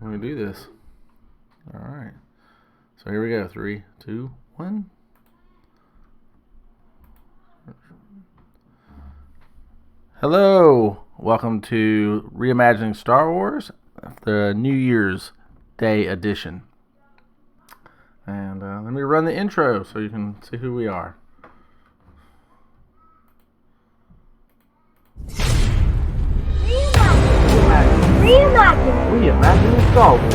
Let me do this. All right. So here we go. 3, 2, 1. Hello. Welcome to Reimagining Star Wars, the New Year's Day edition. And let me run the intro so you can see who we are. Reimagining Star Wars.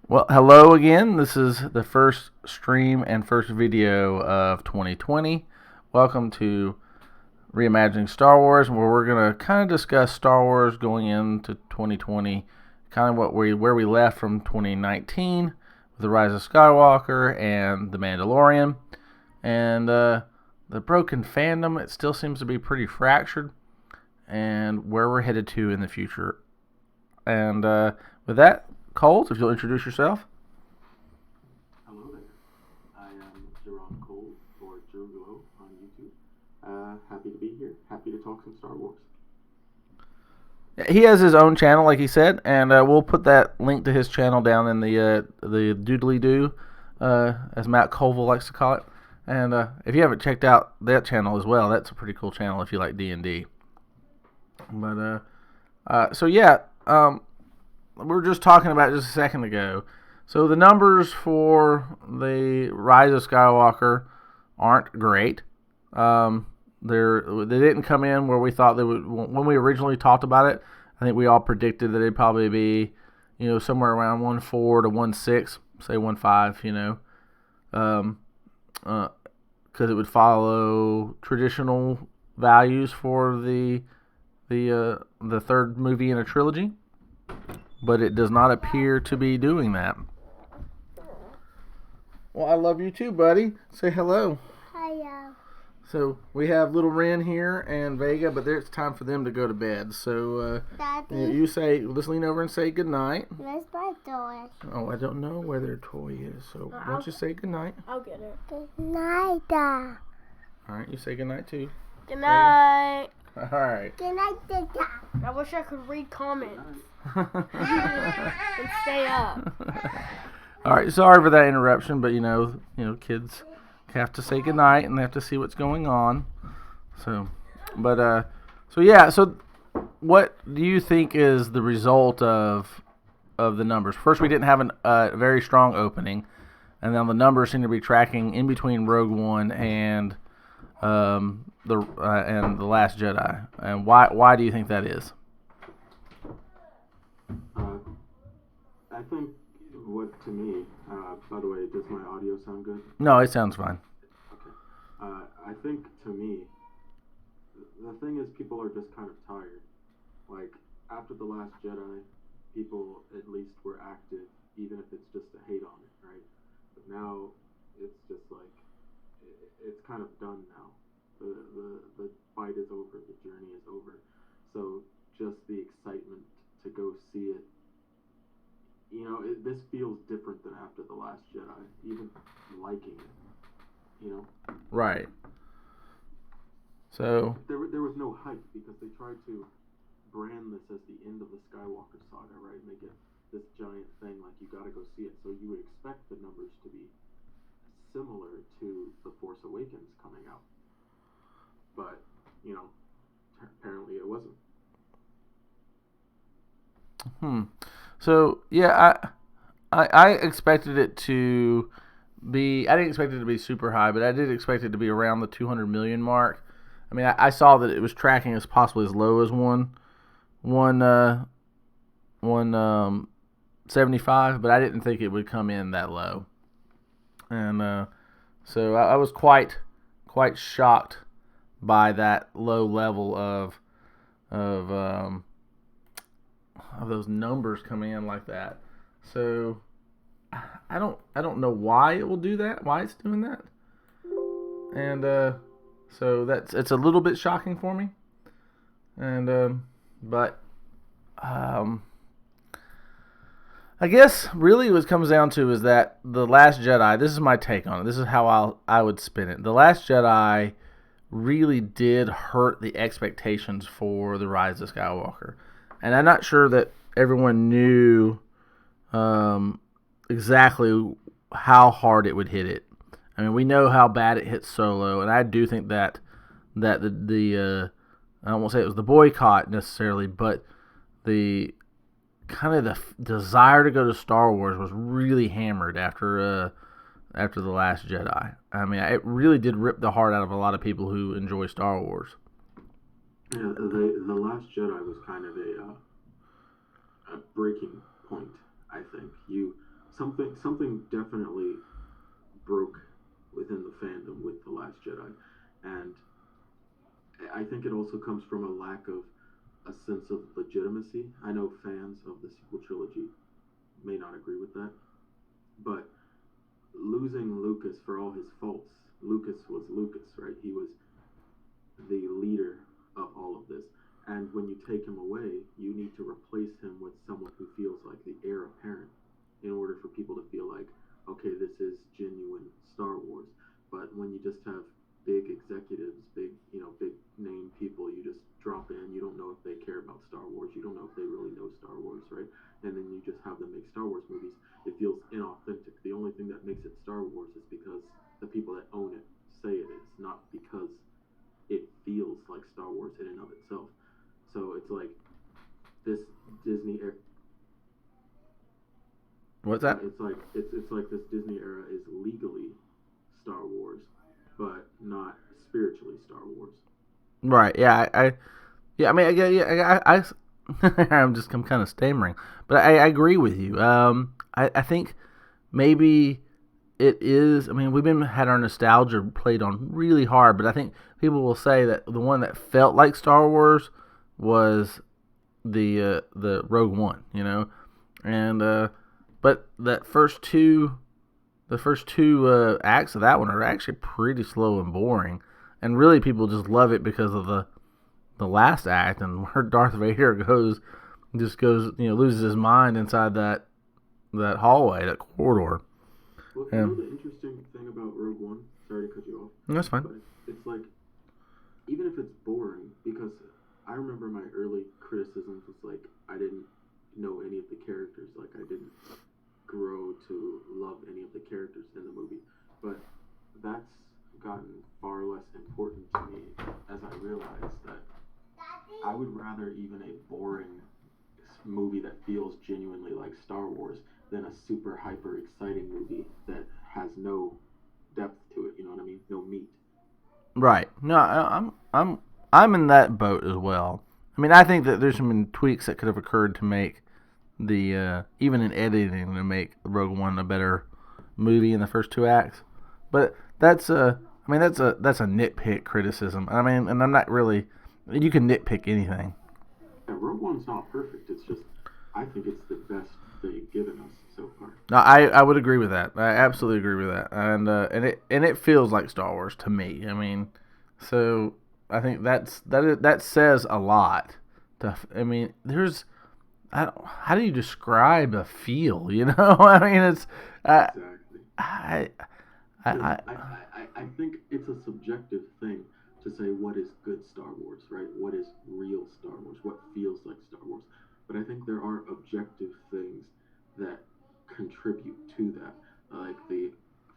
Well, hello again. This is the first stream and first video of 2020. Welcome to Reimagining Star Wars, where we're going to kind of discuss Star Wars going into 2020, kind of where we left from 2019 with the Rise of Skywalker and the Mandalorian, and the broken fandom. It still seems to be pretty fractured, and where we're headed to in the future. And with that, Kols, if you'll introduce yourself. Hello there. I am Jerome Kols, or Jeruglo on YouTube. Happy to be here. Happy to talk some Star Wars. He has his own channel, like he said, and we'll put that link to his channel down in the doodly-doo, as Matt Colville likes to call it. And if you haven't checked out that channel as well, that's a pretty cool channel if you like D&D. But so yeah, we were just talking about just a second ago. So the numbers for the Rise of Skywalker aren't great. They didn't come in where we thought they would. When we originally talked about it, I think we all predicted that it'd probably be, somewhere around 1.4 to 1.6, say 1.5, because it would follow traditional values for the third movie in a trilogy, but it does not appear to be doing that. Well, I love you too, buddy. Say hello. Hello. So we have little Ren here and Vega, but it's time for them to go to bed. So Daddy, let's lean over and say goodnight. where's my toy? Oh, I don't know where their toy is. So why don't you say goodnight? I'll get it. Good night, Dad. All right, you say goodnight too. Good night. All right. Good night, Dad. I wish I could read comments and stay up. All right, sorry for that interruption, but kids have to say goodnight and they have to see what's going on. So what do you think is the result of the numbers? First, we didn't have a very strong opening, and then the numbers seem to be tracking in between Rogue One and the Last Jedi. And why do you think that is? I think to me, by the way, does my audio sound good? No, it sounds fine. Okay. I think to me, the thing is people are just kind of tired. Like, after The Last Jedi, people at least were active, even if it's just to hate on it, right? But now, it's just like, it's kind of done now. The fight is over, the journey is over. So, just the excitement to go see it, this feels different than after The Last Jedi, even liking it, Right. So there was no hype because they tried to brand this as the end of the Skywalker saga, right? Make it this giant thing, like you gotta go see it. So you would expect the numbers to be similar to The Force Awakens coming out. But, apparently it wasn't. So yeah, I expected it to be. I didn't expect it to be super high, but I did expect it to be around the 200 million mark. I mean, I saw that it was tracking as possibly as low as 175, but I didn't think it would come in that low. And so I was quite shocked by that low level of those numbers coming in like that. So I don't know why it will do that, why it's doing that. And so it's a little bit shocking for me. And but I guess really what it comes down to is that The Last Jedi, this is my take on it. This is how I would spin it. The Last Jedi really did hurt the expectations for The Rise of Skywalker. and I'm not sure that everyone knew exactly how hard it would hit it. I mean, we know how bad it hit Solo, and I do think that the I won't say it was the boycott necessarily, but the kind of the desire to go to Star Wars was really hammered after the Last Jedi. I mean, it really did rip the heart out of a lot of people who enjoy Star Wars. Yeah, the Last Jedi was kind of a breaking point. I think something definitely broke within the fandom with the Last Jedi, and I think it also comes from a lack of a sense of legitimacy. I know fans of the sequel trilogy may not agree with that, but losing Lucas for all his faults, Lucas was Lucas, right? He was the leader of all of this. And when you take him away, you need to replace him with someone who feels like the heir apparent in order for people to feel like, okay, this is genuine Star Wars. But when you just have big executives, big name people, you just drop in, you don't know if they care about Star Wars, you don't know if they really know Star Wars, right? And then you just have them make Star Wars movies. It feels inauthentic. The only thing that makes it Star Wars is because the people that own it say it is, not because it feels like Star Wars in and of itself. So it's like this Disney era. What's that? It's like this Disney era is legally Star Wars, but not spiritually Star Wars. Right. Yeah. I'm kind of stammering, but I agree with you. I think maybe it is. I mean, we've had our nostalgia played on really hard, but I think people will say that the one that felt like Star Wars was the Rogue One, and but the first two acts of that one are actually pretty slow and boring, and really people just love it because of the last act and where Darth Vader loses his mind inside that hallway, that corridor. Well, you know the interesting thing about Rogue One? Sorry to cut you off. That's fine. But it's like, even if it's boring, because I remember my early criticisms was like, I didn't know any of the characters. Like, I didn't grow to love any of the characters in the movie. But that's gotten far less important to me as I realized that I would rather even a boring movie that feels genuinely like Star Wars than a super hyper exciting movie that has no depth to it. You know what I mean? No meat. Right. No, I'm in that boat as well. I mean, I think that there's some tweaks that could have occurred to make the even in editing to make Rogue One a better movie in the first two acts. But that's a nitpick criticism. I mean, and I'm not really. You can nitpick anything. Yeah, Rogue One's not perfect. It's just I think it's the best they've given us so far. No, I would agree with that. I absolutely agree with that. And it feels like Star Wars to me. I mean, so I think that says a lot. I mean, how do you describe a feel? I mean, it's Exactly. I think it's a subjective thing to say what is good Star Wars, right? What is real Star Wars? What feels like Star Wars? But I think there are objective things that contribute to that, like the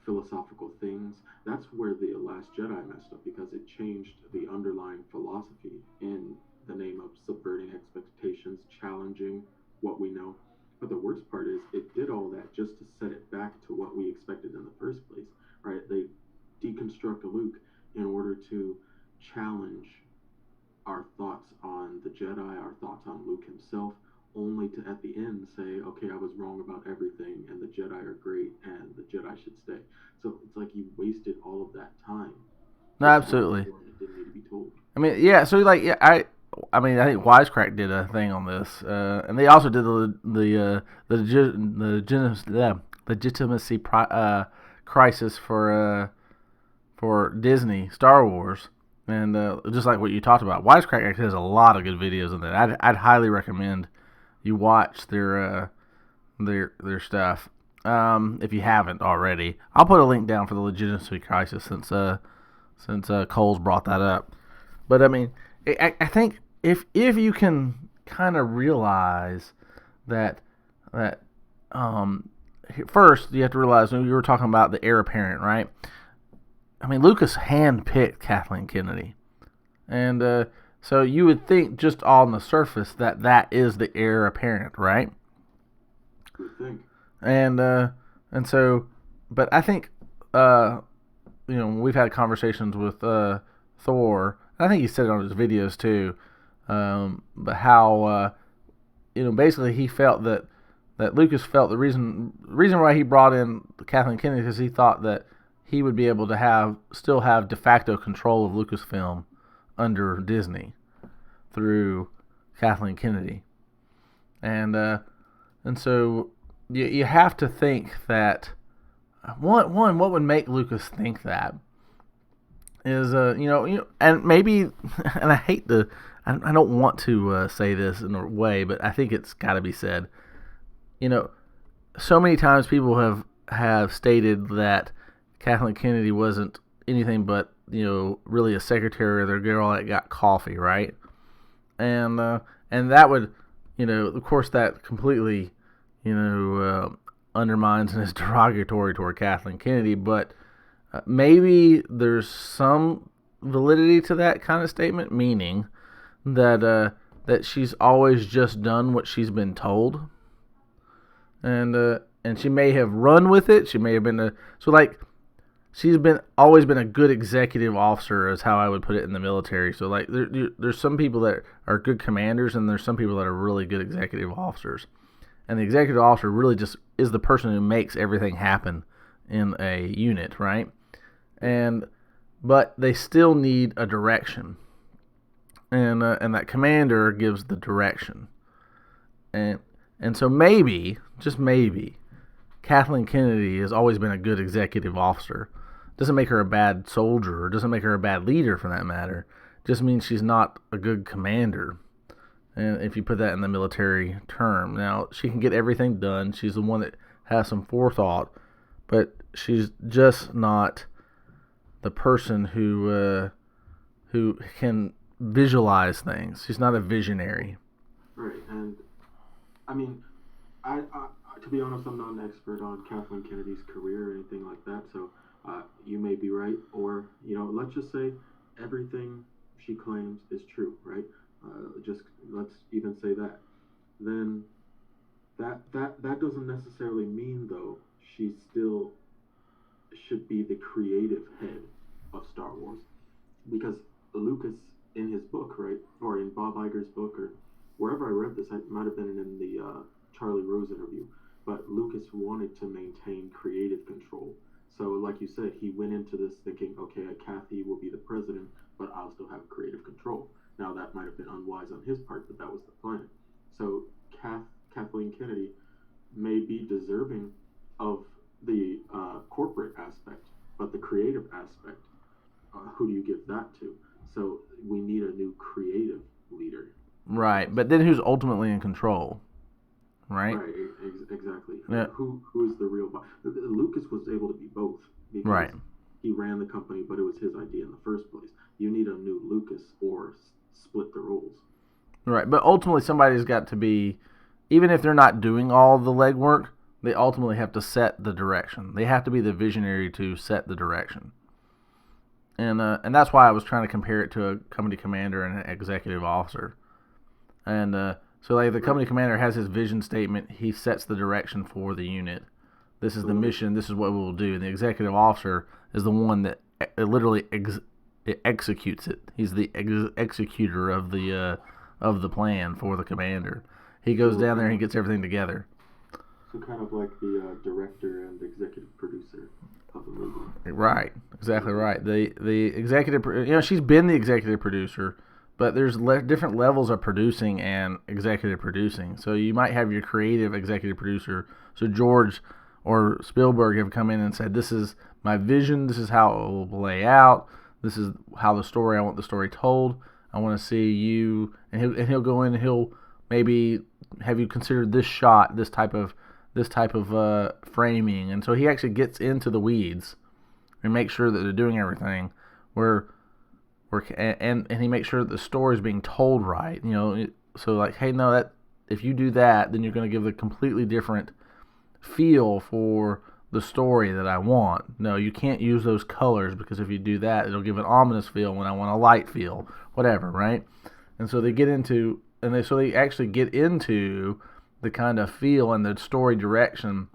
philosophical things. That's where the Last Jedi messed up, because it changed the underlying philosophy in the name of subverting expectations, challenging what we know. But the worst part is it did all that just to set it back to what we expected in the first place, right? They deconstruct Luke in order to challenge our thoughts on the Jedi, our thoughts on Luke himself, only to at the end say, okay, I was wrong about everything, and the Jedi are great, and the Jedi should stay. So it's like you wasted all of that time. No, absolutely. It didn't need to be told. I mean, yeah. So I think Wisecrack did a thing on this, and they also did the legitimacy crisis for Disney Star Wars, and just like what you talked about, Wisecrack actually has a lot of good videos in that. I'd highly recommend you watch their stuff if you haven't already. I'll put a link down for the legitimacy crisis since Kols brought that up. But I mean, I think if you can kind of realize that first you have to realize, you were talking about the heir apparent, right? I mean, Lucas handpicked Kathleen Kennedy, and so you would think just on the surface that is the heir apparent, right? Good thing. And so, but I think we've had conversations with Thor. I think he said it on his videos too. But how basically he felt that Lucas felt the reason why he brought in Kathleen Kennedy, because he thought that he would be able to still have de facto control of Lucasfilm under Disney through Kathleen Kennedy, and so you have to think that what would make Lucas think that is and maybe, and I hate to, I don't want to say this in a way, but I think it's got to be said. So many times people have stated that Kathleen Kennedy wasn't anything but really a secretary or their girl that got coffee, right? And that would of course that completely undermines and is derogatory toward Kathleen Kennedy, but maybe there's some validity to that kind of statement, meaning that she's always just done what she's been told, and she may have run with it. She may have been she's always been a good executive officer, is how I would put it in the military. So there's some people that are good commanders, and there's some people that are really good executive officers. And the executive officer really just is the person who makes everything happen in a unit, right? But they still need a direction, and that commander gives the direction, and so maybe, just maybe, Kathleen Kennedy has always been a good executive officer. Doesn't make her a bad soldier, or doesn't make her a bad leader for that matter. Just means she's not a good commander. And if you put that in the military term. Now, she can get everything done. She's the one that has some forethought, but she's just not the person who can visualize things. She's not a visionary. Right, and I mean, I to be honest, I'm not an expert on Kathleen Kennedy's career or anything like that, so you may be right, or let's just say everything she claims is true, right? Just let's even say that. Then that doesn't necessarily mean, though, she still should be the creative head of Star Wars, because Lucas, in his book, right, or in Bob Iger's book, or wherever I read this, it might have been in the Charlie Rose interview, but Lucas wanted to maintain creative control. So, like you said, he went into this thinking, okay, Kathy will be the president, but I'll still have creative control. Now, that might have been unwise on his part, but that was the plan. So, Kathleen Kennedy may be deserving of the corporate aspect, but the creative aspect, who do you give that to? So, we need a new creative leader. Right, but then who's ultimately in control? Right? Right, exactly. Yeah. Who is the real boss? Lucas was able to be both, because right. He ran the company, but it was his idea in the first place. You need a new Lucas, or split the roles. Right, but ultimately somebody's got to be, even if they're not doing all the legwork, they ultimately have to set the direction. They have to be the visionary to set the direction. And that's why I was trying to compare it to a company commander and an executive officer. And so the company commander has his vision statement. He sets the direction for the unit. This is the mission. This is what we'll do. And the executive officer is the one that literally executes it. He's the executor of the plan for the commander. He goes down there and he gets everything together. So kind of like the director and executive producer of the movie. Right, exactly right. The executive, she's been the executive producer, but there's different levels of producing and executive producing. So you might have your creative executive producer. So George or Spielberg have come in and said, this is my vision, this is how it will lay out, this is how I want the story told, I want to see you, and he'll go in and he'll maybe have you consider this shot, this type of framing, and so he actually gets into the weeds and makes sure that they're doing everything and he makes sure that the story is being told right. like, hey, no, that if you do that, then you're going to give a completely different feel for the story that I want. No, you can't use those colors because if you do that, it'll give an ominous feel when I want a light feel, whatever, right? And so they they actually get into the kind of feel and the story direction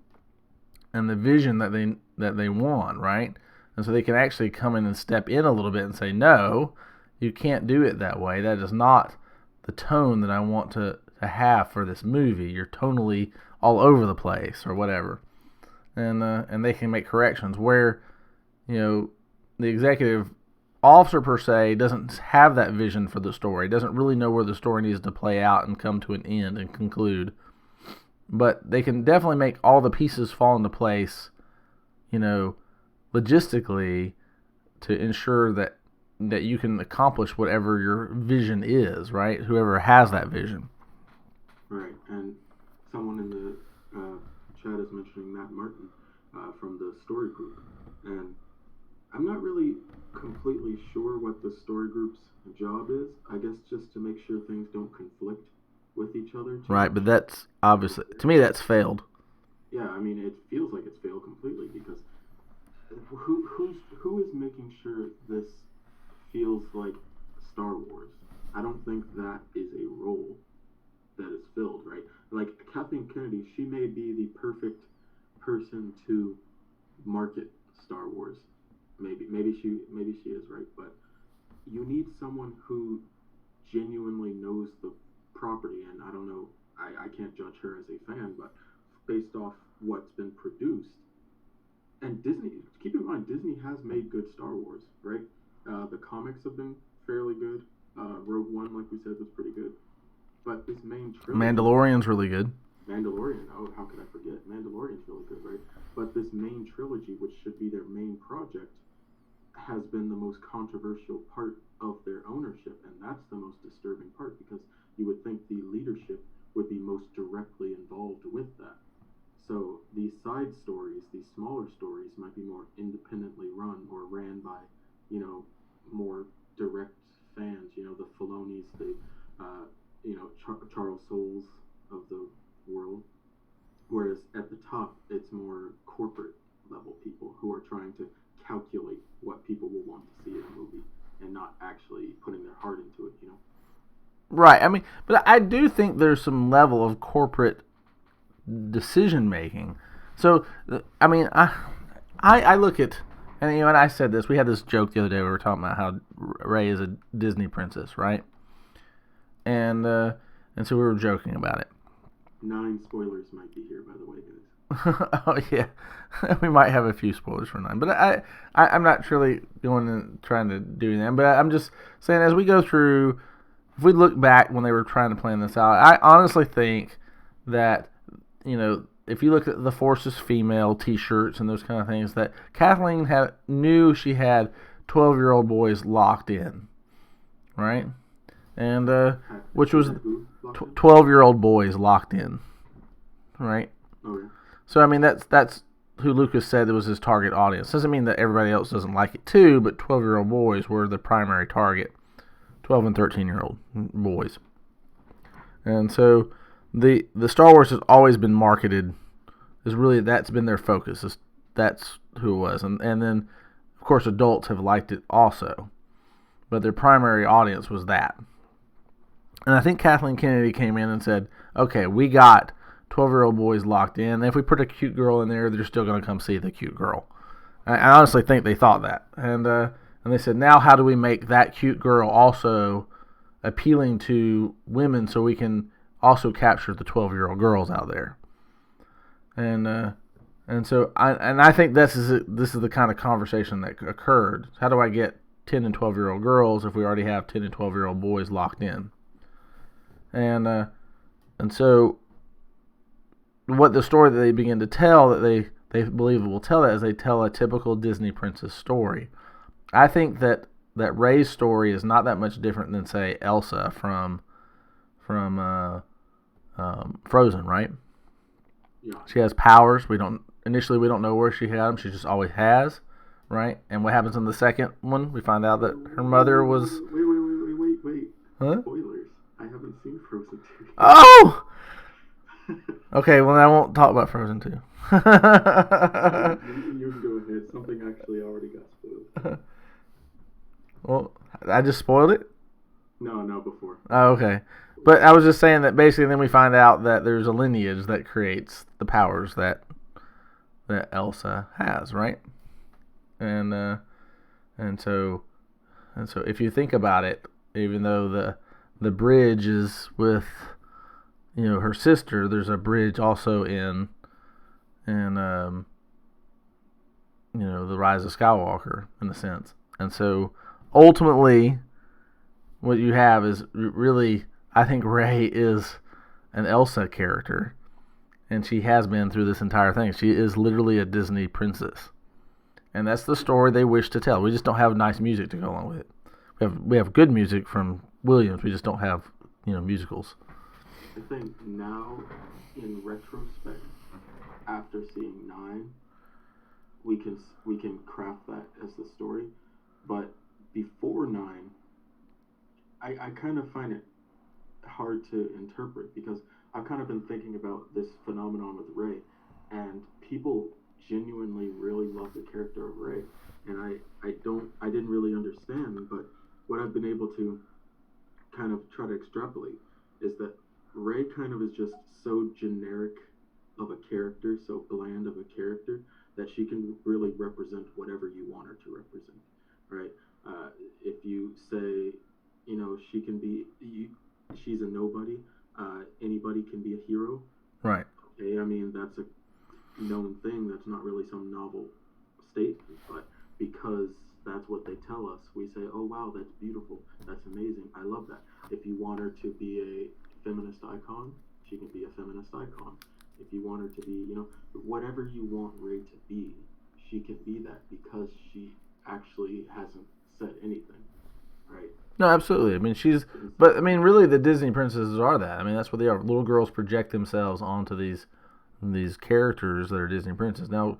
and the vision that they want, right? And so they can actually come in and step in a little bit and say, no, you can't do it that way. That is not the tone that I want to have for this movie. You're tonally all over the place or whatever. And they can make corrections where, the executive officer per se doesn't have that vision for the story, doesn't really know where the story needs to play out and come to an end and conclude. But they can definitely make all the pieces fall into place, logistically to ensure that you can accomplish whatever your vision is, right? Whoever has that vision. Right, and someone in the chat is mentioning Matt Martin from the story group, and I'm not really completely sure what the story group's job is. I guess just to make sure things don't conflict with each other. Right, but that's obviously, to me, that's failed. Yeah, I mean, it feels like it's failed completely because who is making sure this feels like Star Wars? I don't think that is a role that is filled, right? Like Kathleen Kennedy, she may be the perfect person to market Star Wars. Maybe she is, right? But you need someone who genuinely knows the property, and I don't know, I can't judge her as a fan, but based off what's been produced, and Disney, keep in mind, Disney has made good Star Wars, right? The comics have been fairly good. Rogue One, like we said, was pretty good. But this main trilogy... Mandalorian's really good. Mandalorian, oh, how could I forget? Mandalorian's really good, right? But this main trilogy, which should be their main project, has been the most controversial part of their ownership, and that's the most disturbing part, because you would think the leadership would be most directly involved with that. So these side stories, these smaller stories, might be more independently run or ran by, more direct fans, the Filonis, the, Charles Soules of the world. Whereas at the top, it's more corporate level people who are trying to calculate what people will want to see in a movie and not actually putting their heart into it, Right. I mean, but I do think there's some level of corporate decision making. So, I mean, I look at, and I said this, we had this joke the other day, we were talking about how Rey is a Disney princess, right? And so we were joking about it. 9 spoilers might be here, by the way, guys. Oh yeah, we might have a few spoilers for 9, but I'm not really trying to do that. But I'm just saying, as we go through, if we look back when they were trying to plan this out, I honestly think that if you look at the Force is Female T-shirts and those kind of things, that Kathleen knew she had 12-year-old boys locked in, right? And which was 12-year-old boys locked in, right? Okay. So I mean that's who Lucas said was his target audience. Doesn't mean that everybody else doesn't like it too, but 12-year-old boys were the primary target. 12 and 13-year-old boys. And so the Star Wars has always been marketed that's been their focus. That's who it was. And then of course adults have liked it also. But their primary audience was that. And I think Kathleen Kennedy came in and said, okay, we got 12-year-old boys locked in. And if we put a cute girl in there, they're still going to come see the cute girl. I honestly think they thought that. And they said, now how do we make that cute girl also appealing to women so we can also capture the 12-year-old girls out there? And so I think this is the kind of conversation that occurred. How do I get 10 and 12-year-old girls if we already have 10 and 12-year-old boys locked in? And so what the story that they begin to tell, that they believe will tell that, is they tell a typical Disney princess story. I think that Rey's story is not that much different than, say, Elsa from Frozen, right? Yeah. She has powers. We don't know where she had them. She just always has, right? And what happens in the second one? We find out that her mother was... Wait. Huh? Spoilers. I haven't seen Frozen Frozen 2. Oh! Okay, well, I won't talk about Frozen 2. You can go ahead. Something actually already got spoiled. Well, I just spoiled it? No, before. Oh, okay. But I was just saying that basically then we find out that there's a lineage that creates the powers that Elsa has, right? And so if you think about it, even though the bridge is with her sister, there's a bridge also in the Rise of Skywalker in a sense. And so ultimately what you have is really, I think Rey is an Elsa character, and she has been through this entire thing. She is literally a Disney princess, and that's the story they wish to tell. We just don't have nice music to go along with it. We have good music from Williams. We just don't have musicals. I think now, in retrospect, after seeing 9, we can craft that as the story. But before 9, I kind of find it hard to interpret, because I've kind of been thinking about this phenomenon with Rey, and people genuinely really love the character of Rey, and I didn't really understand, but what I've been able to kind of try to extrapolate is that Rey kind of is just so generic of a character, so bland of a character, that she can really represent whatever you want her to represent, right? If you say, she can be, she's a nobody, anybody can be a hero. Right. Okay, I mean, that's a known thing. That's not really some novel statement, but because that's what they tell us, we say, oh wow, that's beautiful, that's amazing, I love that. If you want her to be a feminist icon, she can be a feminist icon. If you want her to be, whatever you want Rey to be, she can be that, because she actually hasn't said anything, right? No, absolutely. I mean, really the Disney princesses are that. I mean, that's what they are. Little girls project themselves onto these characters that are Disney princesses. Now,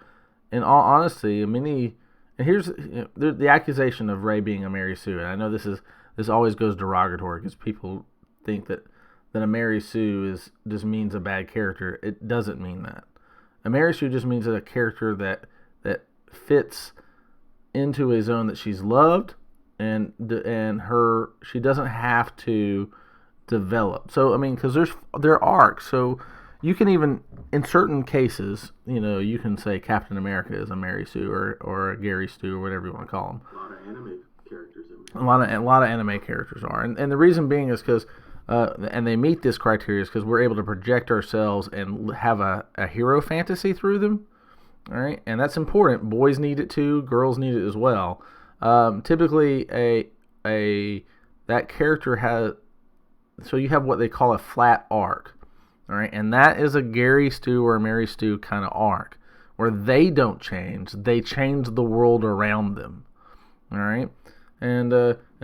in all honesty, and here's the accusation of Rey being a Mary Sue, and I know this always goes derogatory because people think that a Mary Sue just means a bad character. It doesn't mean that. A Mary Sue just means a character that fits into a zone that she's loved, and she doesn't have to develop. So I mean, because there are arcs, so you can even in certain cases, you can say Captain America is a Mary Sue or a Gary Stu or whatever you want to call them. A lot of anime characters in there. A lot of anime characters are, and the reason being is because and they meet this criteria is because we're able to project ourselves and have a hero fantasy through them. All right, and that's important. Boys need it too. Girls need it as well. Typically, that character has, so you have what they call a flat arc. All right, and that is a Gary Stu or a Mary Stu kind of arc where they don't change; they change the world around them. All right, and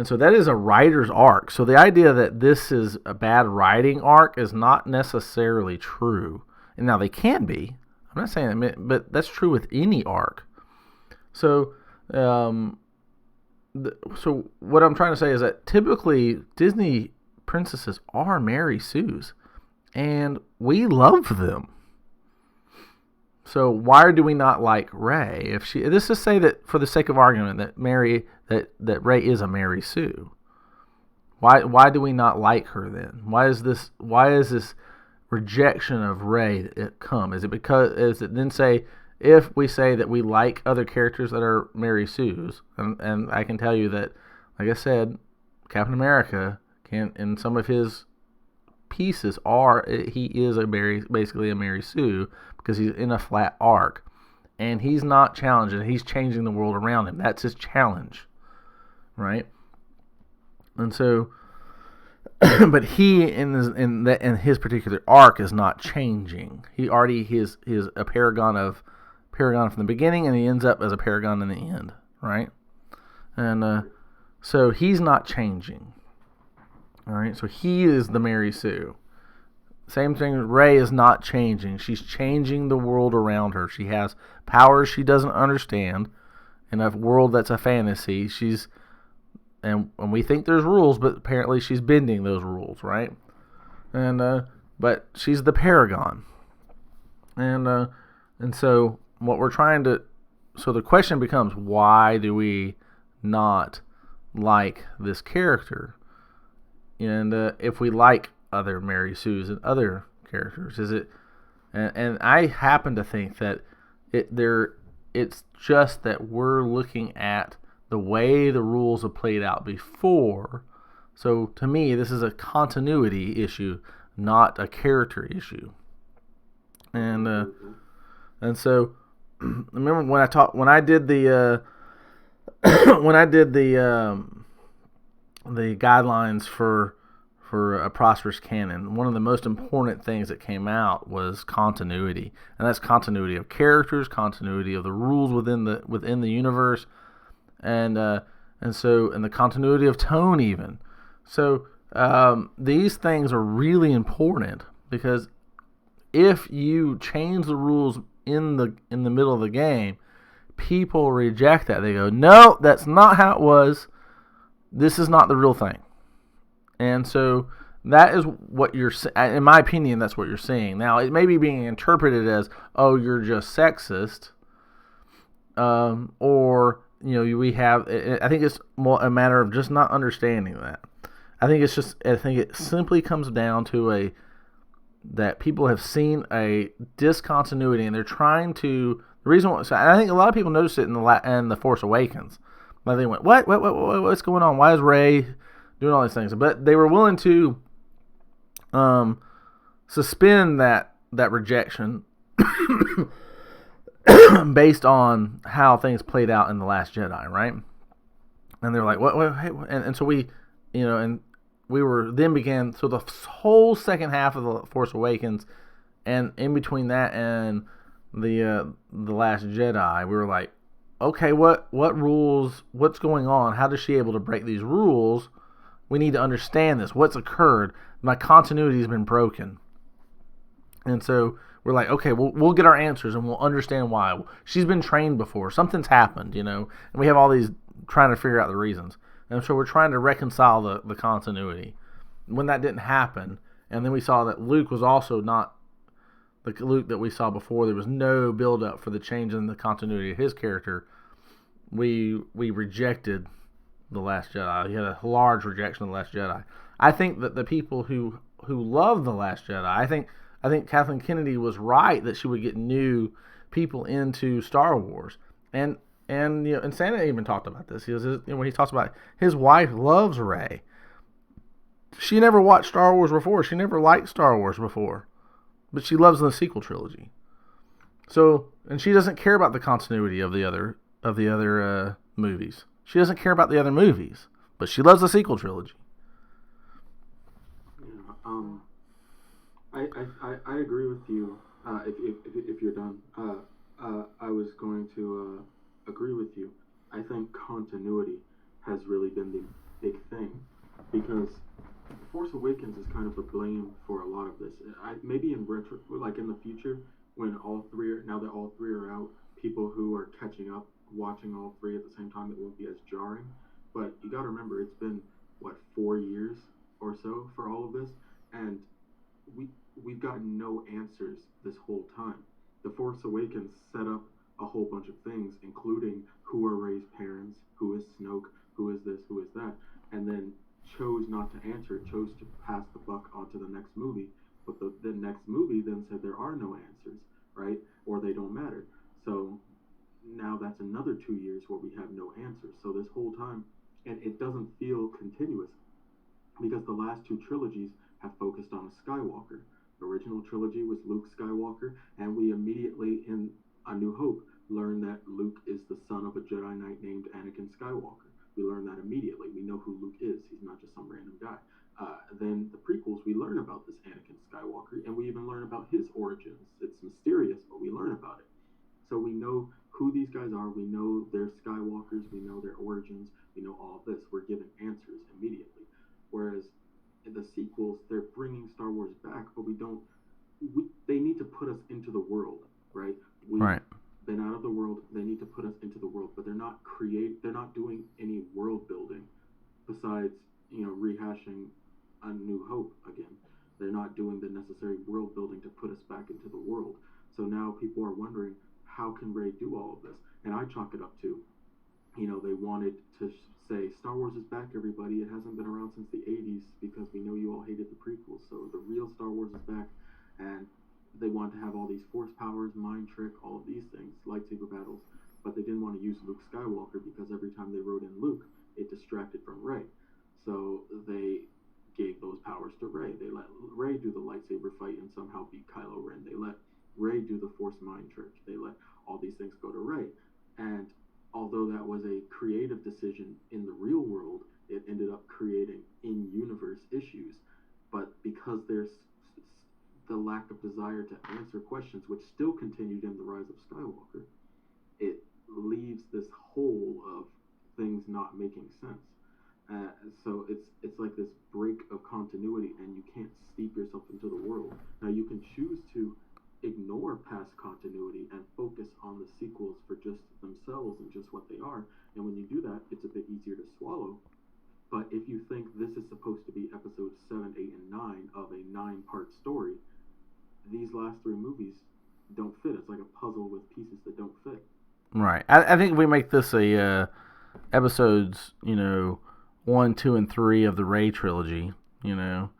so that is a writer's arc. So the idea that this is a bad writing arc is not necessarily true. And now they can be. I'm not saying that, but that's true with any arc. So, so what I'm trying to say is that typically Disney princesses are Mary Sues, and we love them. So why do we not like Rey? Let's just say that for the sake of argument that Rey is a Mary Sue. Why do we not like her then? Why is this rejection of Rey come? Is it then say, if we say that we like other characters that are Mary Sues, and I can tell you that, like I said, Captain America can, in some of his pieces, he is basically a Mary Sue because he's in a flat arc, and he's not challenging. He's changing the world around him. That's his challenge, right? And so. But he in his particular arc is not changing. He already is a paragon from the beginning, and he ends up as a paragon in the end, right? And so he's not changing. All right, so he is the Mary Sue. Same thing. Rey is not changing. She's changing the world around her. She has powers she doesn't understand in a world that's a fantasy. And we think there's rules, but apparently she's bending those rules, right? and but she's the paragon, and so what we're trying to, so the question becomes, why do we not like this character? And if we like other Mary Sues and other characters, is it? And I happen to think that it's just that we're looking at the way the rules have played out before. So to me, this is a continuity issue, not a character issue. And so remember when I did the when I did the guidelines for a prosperous canon, one of the most important things that came out was continuity, and that's continuity of characters, continuity of the rules within the universe, and the continuity of tone even. So these things are really important, because if you change the rules in the middle of the game, people reject that. They go, no, that's not how it was. This is not the real thing. And so that is what you're, in my opinion, that's what you're seeing. Now, it may be being interpreted as, oh, you're just sexist, or, we have, I think it's more a matter of just not understanding that. I think it simply comes down to that people have seen a discontinuity, and they're trying to, the reason why, so I think a lot of people noticed it in the Force Awakens. Like they went, what's going on? Why is Rey doing all these things? But they were willing to suspend that rejection based on how things played out in The Last Jedi, right? And they were like, what? Hey, and so we, and we were then began, so the whole second half of The Force Awakens, and in between that and the Last Jedi, we were like, okay, what rules, what's going on? How is she able to break these rules? We need to understand this. What's occurred? My continuity has been broken. And so we're like, okay, we'll get our answers, and we'll understand why. She's been trained before. Something's happened, and we have all these trying to figure out the reasons. And so we're trying to reconcile the continuity. When that didn't happen, and then we saw that Luke was also not the Luke that we saw before, there was no build-up for the change in the continuity of his character, we rejected The Last Jedi. He had a large rejection of The Last Jedi. I think that the people who love The Last Jedi, I think Kathleen Kennedy was right that she would get new people into Star Wars. And Santa even talked about this. When he talks about his wife loves Rey. She never watched Star Wars before. She never liked Star Wars before. But she loves the sequel trilogy. So, and she doesn't care about the continuity of the other movies. She doesn't care about the other movies, but she loves the sequel trilogy. Yeah, I agree with you. If you're done, I was going to agree with you. I think continuity has really been the big thing, because Force Awakens is kind of the blame for a lot of this. Maybe in like in the future, when now that all three are out, people who are catching up, watching all three at the same time, it won't be as jarring. But you got to remember, it's been 4 years or so for all of this, and we've gotten no answers this whole time. The Force Awakens set up a whole bunch of things, including who are Rey's parents, who is Snoke, who is this, who is that, and then chose not to answer, chose to pass the buck onto the next movie. But the next movie then said there are no answers, right? Or they don't matter. So now that's another 2 years where we have no answers. So this whole time, and it doesn't feel continuous, because the last two trilogies have focused on a Skywalker. The original trilogy was Luke Skywalker, and we immediately in A New Hope learn that Luke is the son of a Jedi Knight named Anakin Skywalker. We learn that immediately. We know who Luke is. He's not just some random guy. Then the prequels, we learn about this Anakin Skywalker, and we even learn about his origins. It's mysterious, but we learn about it. So we know who these guys are. We know they're Skywalkers. We know their origins. We know all of this. We're given answers immediately. Whereas in the sequels, they're bringing Star Wars back, but they need to put us into the world, right? Right. Been out of the world. They need to put us into the world, but they're not doing any world building besides rehashing A New Hope again. They're not doing the necessary world building to put us back into the world. So now people are wondering, how can Rey do all of this? And I chalk it up to, they wanted to say, Star Wars is back, everybody. It hasn't been around since the 80s because we know you all hated the prequels. So the real Star Wars is back. And they wanted to have all these force powers, mind trick, all of these things, lightsaber battles. But they didn't want to use Luke Skywalker because every time they wrote in Luke, it distracted from Rey. So they gave those powers to Rey. They let Rey do the lightsaber fight and somehow beat Kylo Ren. They let Rey do the force mind trick. They let all these things go to Rey. And although that was a creative decision in the real world, it ended up creating in-universe issues. But because there's the lack of desire to answer questions, which still continued in the Rise of Skywalker, it leaves this hole of things not making sense. So it's like this break of continuity, and you can't steep yourself into the world. Now you can choose to ignore past continuity and focus on the sequels for just themselves and just what they are. And when you do that, it's a bit easier to swallow. But if you think this is supposed to be episodes 7, 8, and 9 of a 9-part story, these last 3 movies don't fit. It's like a puzzle with pieces that don't fit. Right. I think if we make this a episodes, 1, 2, and 3 of the Rey trilogy, or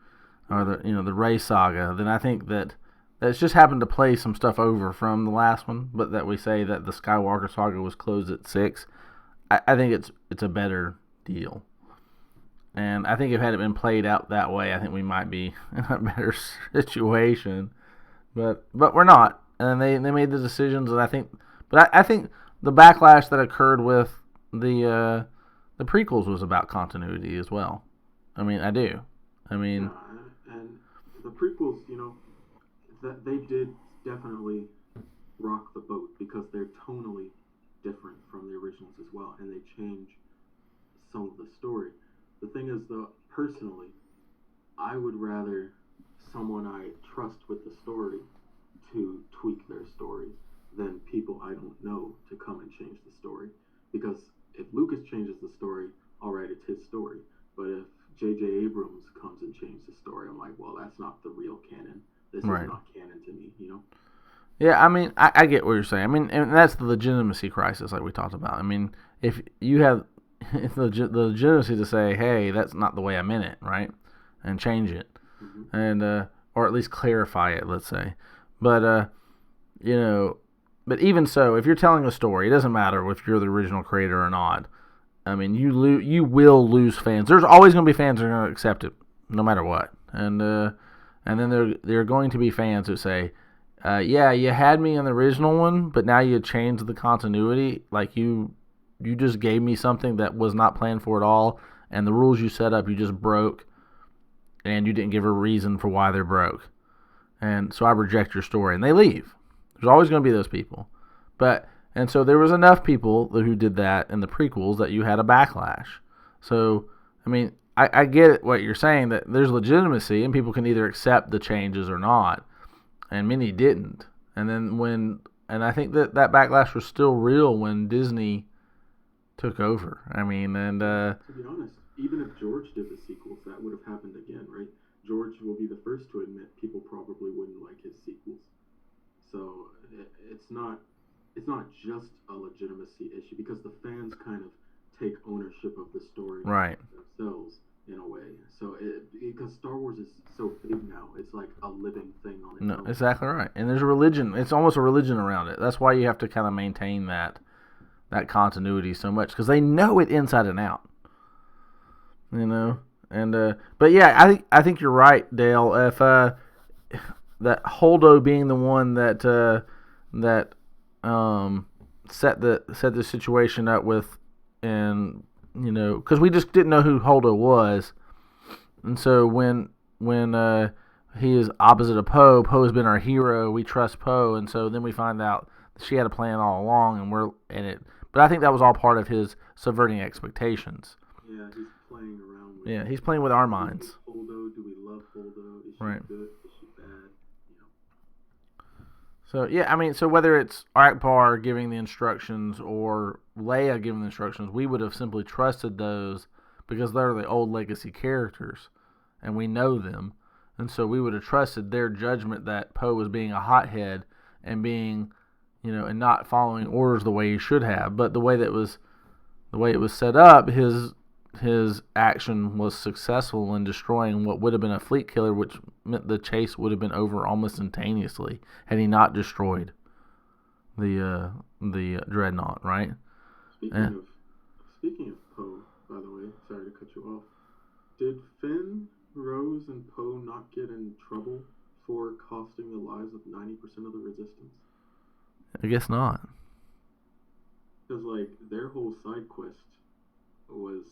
the Rey saga, then I think that it's just happened to play some stuff over from the last one, but that we say that the Skywalker saga was closed at 6. I think it's a better deal. And I think if it had been played out that way, I think we might be in a better situation. But we're not. And they made the decisions, and I think the backlash that occurred with the prequels was about continuity as well. I mean, I do. I mean, yeah, and the prequels, that they did definitely rock the boat because they're tonally different from the originals as well, and they change some of the story. The thing is, though, personally, I would rather someone I trust with the story to tweak their story than people I don't know to come and change the story. Because if Lucas changes the story, all right, it's his story. But if J.J. Abrams comes and changes the story, I'm like, well, that's not the real canon. This right. is not canon to me, Yeah, I mean, I get what you're saying. I mean, and that's the legitimacy crisis like we talked about. I mean, if you have the legitimacy to say, hey, that's not the way I meant it, right? And change it. Mm-hmm. And or at least clarify it, let's say. But, but even so, if you're telling a story, it doesn't matter if you're the original creator or not. I mean, you will lose fans. There's always going to be fans that are going to accept it, no matter what. And then there are going to be fans who say, yeah, you had me in the original one, but now you changed the continuity. Like, you just gave me something that was not planned for at all, and the rules you set up, you just broke, and you didn't give a reason for why they're broke. And so I reject your story, and they leave. There's always going to be those people. And so there was enough people who did that in the prequels that you had a backlash. So, I mean, I get what you're saying, that there's legitimacy, and people can either accept the changes or not. And many didn't. And I think that backlash was still real when Disney took over. I mean, to be honest, even if George did the sequels, that would have happened again, right? George will be the first to admit people probably wouldn't like his sequels. So it's not just a legitimacy issue, because the fans kind of take ownership of the story right. themselves in a way. So because Star Wars is so big now, it's like a living thing on its own. Exactly right. And there's a religion. It's almost a religion around it. That's why you have to kind of maintain that continuity so much, because they know it inside and out. And but yeah, I think you're right, Dale. If that Holdo being the one that set the situation up with, and because we just didn't know who Holdo was, and so when he is opposite of Poe, Poe's been our hero. We trust Poe, and so then we find out she had a plan all along, and we're in it. But I think that was all part of his subverting expectations. Yeah, he's playing around with. Yeah, he's playing with our minds. Holdo, do we love Holdo? Is she right. good? Is she bad? So yeah, I mean, so whether it's Akbar giving the instructions or Leia giving the instructions, we would have simply trusted those because they're the old legacy characters, and we know them. and so we would have trusted their judgment that Poe was being a hothead and being, and not following orders the way he should have. But the way it was set up, his action was successful in destroying what would have been a fleet killer, which meant the chase would have been over almost instantaneously had he not destroyed the dreadnought, right? Speaking of Poe, by the way, sorry to cut you off. Did Finn, Rose, and Poe not get in trouble for costing the lives of 90% of the Resistance? I guess not. Because, like, their whole side quest was,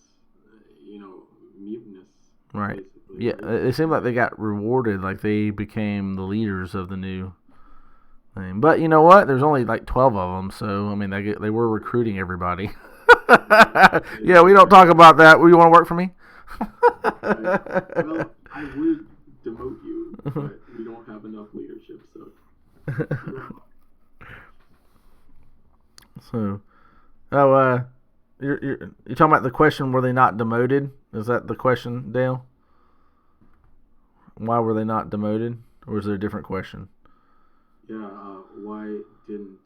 mutinous. Right. Basically, Yeah, right? it seemed like they got rewarded, like they became the leaders of the new thing. But you know what? There's only like 12 of them, so I mean they were recruiting everybody. Yeah, we don't talk about that. You want to work for me? Well, I would demote you, but we don't have enough leadership, so. So, you're talking about the question, were they not demoted? Is that the question, Dale? Why were they not demoted? Or is there a different question? Yeah, why didn't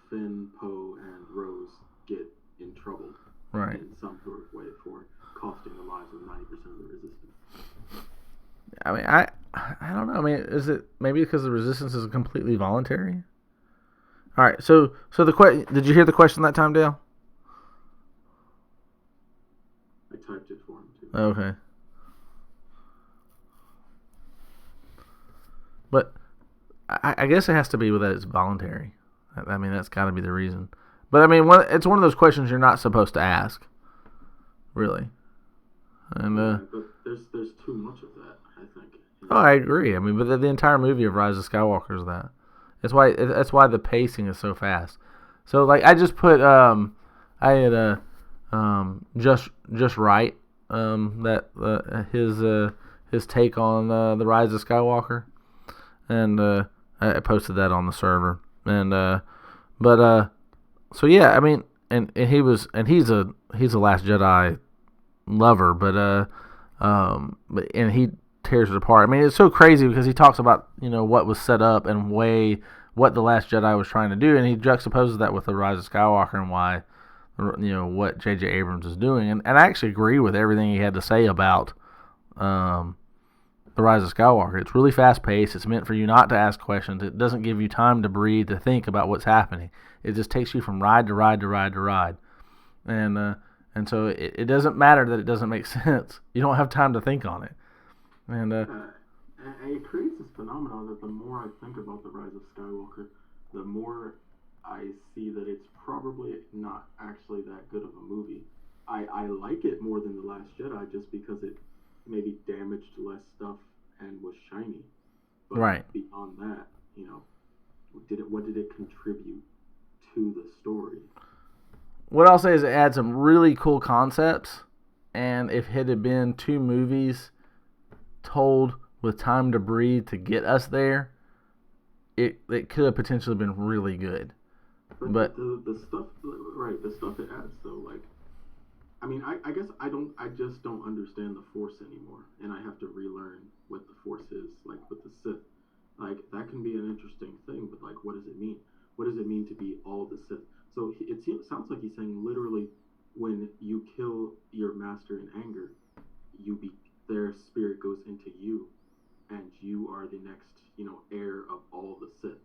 Finn, Poe, and Rose get in trouble Right. in some sort of way for costing the lives of 90% of the Resistance? I mean, I don't know. I mean, is it maybe because the Resistance is completely voluntary? All right. So did you hear the question that time, Dale? I typed it for him too. Okay. But I guess it has to be that it's voluntary. I mean, that's got to be the reason. But I mean, it's one of those questions you're not supposed to ask, really. And but there's too much of that, I think. oh, I agree. I mean, but the entire movie of Rise of Skywalker is that. That's why the pacing is so fast. So like, I just put I had just right that his take on the Rise of Skywalker, and I posted that on the server, and so yeah, I mean, and he's a Last Jedi lover, but he tears it apart. I mean, it's so crazy because he talks about what was set up and what the Last Jedi was trying to do, and he juxtaposes that with the Rise of Skywalker and why what J.J. Abrams is doing, and I actually agree with everything he had to say about the Rise of Skywalker. It's really fast paced. It's meant for you not to ask questions. It doesn't give you time to breathe, to think about what's happening. It just takes you from ride to ride to ride to ride, and so it doesn't matter that it doesn't make sense. You don't have time to think on it, and it creates this phenomenon that the more I think about the Rise of Skywalker, the more I see that it's probably not actually that good of a movie. I like it more than The Last Jedi just because it maybe damaged less stuff and was shiny. But right. Beyond that, what did it contribute to the story? What I'll say is it adds some really cool concepts, and if it had been two movies told with time to breathe to get us there, it could have potentially been really good. But the stuff, right? The stuff it adds, though, like, I mean, I guess I just don't understand the Force anymore, and I have to relearn what the Force is, like with the Sith. Like, that can be an interesting thing, but like, what does it mean? What does it mean to be all the Sith? So it sounds like he's saying literally, when you kill your master in anger, their spirit goes into you, and you are the next, heir of all the Sith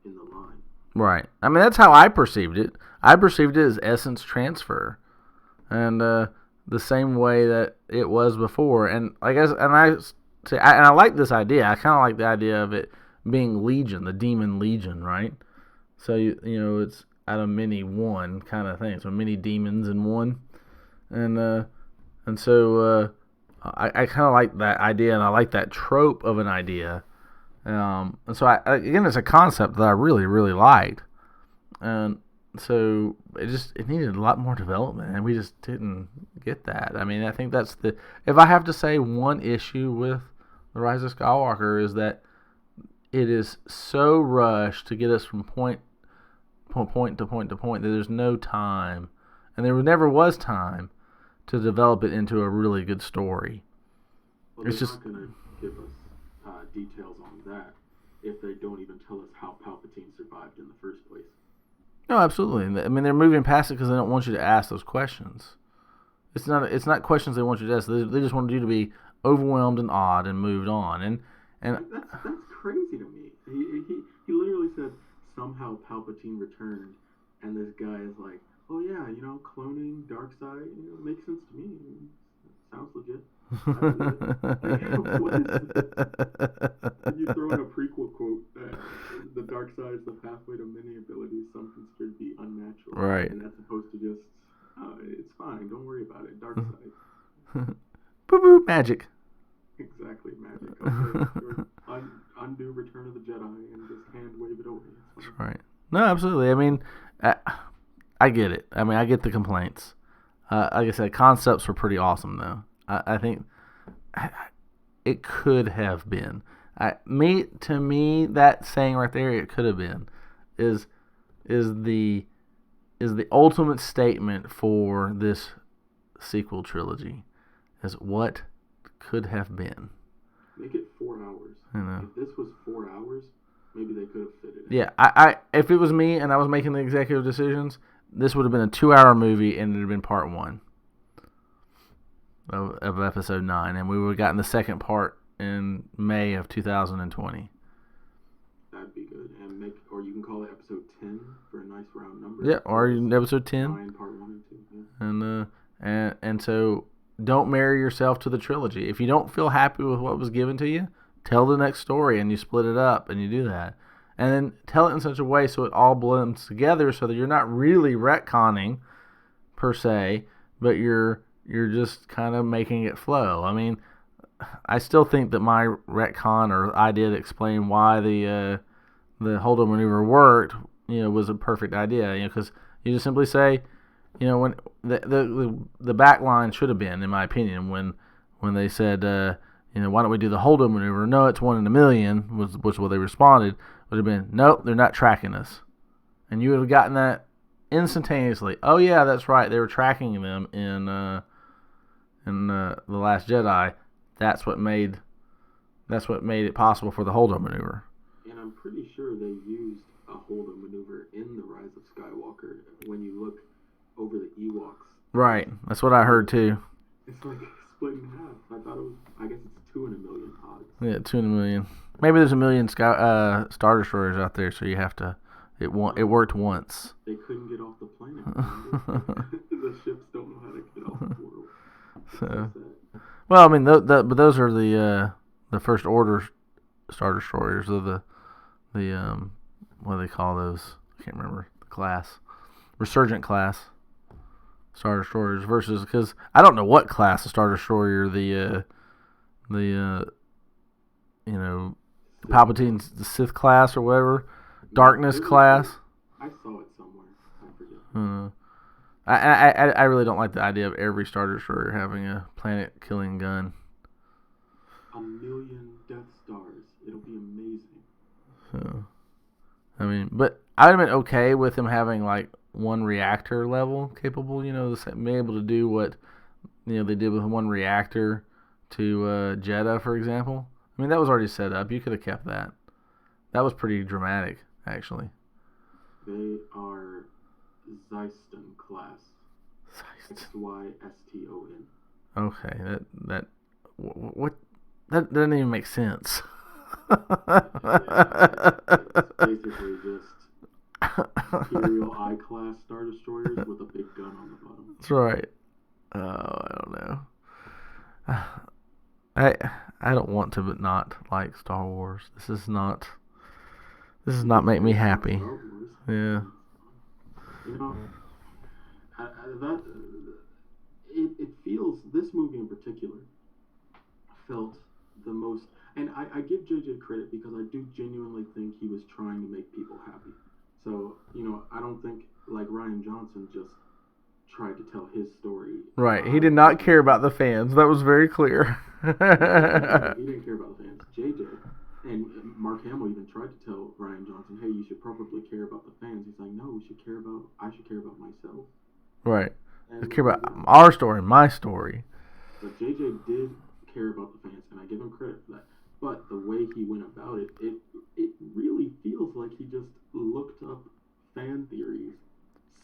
in the line. Right. I mean, that's how I perceived it. I perceived it as essence transfer, and the same way that it was before. And I guess, I like this idea. I kind of like the idea of it being Legion, the Demon Legion, right? So it's out of many one kind of thing. So many demons in one, and so I kind of like that idea, and I like that trope of an idea. And so again, it's a concept that I really, really liked, and so it needed a lot more development, and we just didn't get that. I mean, I think that's if I have to say one issue with the Rise of Skywalker is that it is so rushed to get us from point to point to point that there's no time, and there never was time to develop it into a really good story. Well, it's they're just not gonna give us details on that if they don't even tell us how Palpatine survived in the first place? No, absolutely. I mean, they're moving past it because they don't want you to ask those questions. It's not questions they want you to ask. They just want you to be overwhelmed and awed and moved on. And That's crazy to me. He literally said somehow Palpatine returned, and this guy is like, oh yeah, cloning Darkseid, makes sense to me. Sounds legit. What is and you throw in a prequel quote that the dark side is the pathway to many abilities some consider to be unnatural. Right. And that's supposed to just, it's fine, don't worry about it. Dark side. Boop boop magic. Exactly, magic. Okay, undo Return of the Jedi and just hand wave it away. That's right. No, absolutely. I mean, I get it. I mean, I get the complaints. Like I said, concepts were pretty awesome, though. I think it could have been. To me, that saying right there, it could have been, is the ultimate statement for this sequel trilogy. Is what could have been. Make it 4 hours. If this was 4 hours, maybe they could have fit it in. Yeah, if it was me and I was making the executive decisions, this would have been a 2-hour movie and it would have been part 1 of episode 9, and we would have gotten the second part in May of 2020. That'd be good. Or you can call it episode 10 for a nice round number. Yeah, or episode 10. 9, part 1 and 2. Yeah. And so don't marry yourself to the trilogy. If you don't feel happy with what was given to you, tell the next story and you split it up and you do that. And then tell it in such a way so it all blends together so that you're not really retconning per se, but you're just kind of making it flow. I mean, I still think that my retcon or idea to explain why the holdo maneuver worked, was a perfect idea. Because you just simply say, when the back line should have been, in my opinion, when they said, why don't we do the holdo maneuver? No, it's 1 in a million, was what they responded. Would have been, nope, they're not tracking us, and you would have gotten that instantaneously. Oh yeah, that's right, they were tracking them in the Last Jedi. That's what made it possible for the holdo maneuver. And I'm pretty sure they used a holdo maneuver in the Rise of Skywalker. When you look over the Ewoks, right? That's what I heard too. It's like split in half. I thought it was. I guess it's 2 in a million odds. Yeah, 2 in a million. Maybe there's a million Star Destroyers out there, so you have to. It worked once. They couldn't get off the planet. The ships don't know how to get off the world. So, well, I mean, but those are the First Order Star Destroyers, or the what do they call those? I can't remember the class. Resurgent class Star Destroyers versus, because I don't know what class of Star Destroyer Palpatine's the Sith class or whatever, Darkness class. I saw it somewhere. I forget. I really don't like the idea of every Star Destroyer having a planet-killing gun. 1 million Death Stars. It'll be amazing. So, I mean, but I would have been okay with them having like 1 reactor level capable, being able to do what they did with 1 reactor to Jeddah, for example. I mean, that was already set up. You could have kept that. That was pretty dramatic, actually. They are Zyston class. Xyston. Okay, that doesn't even make sense. It's basically just Imperial I-class Star Destroyers with a big gun on the bottom. That's right. Oh, I don't know. I don't want to but not like Star Wars. This does not make me happy. Yeah. It feels, this movie in particular felt the most, and I give JJ credit because I do genuinely think he was trying to make people happy. So, I don't think, like Rian Johnson just tried to tell his story. Right. He did not care about the fans. That was very clear. He didn't care about the fans. JJ and Mark Hamill even tried to tell Rian Johnson, hey, you should probably care about the fans. He's like, no, I should care about myself. Right. And I care about our story, my story. But JJ did care about the fans, and I give him credit for that. But the way he went about it, it really feels like he just looked up fan theories,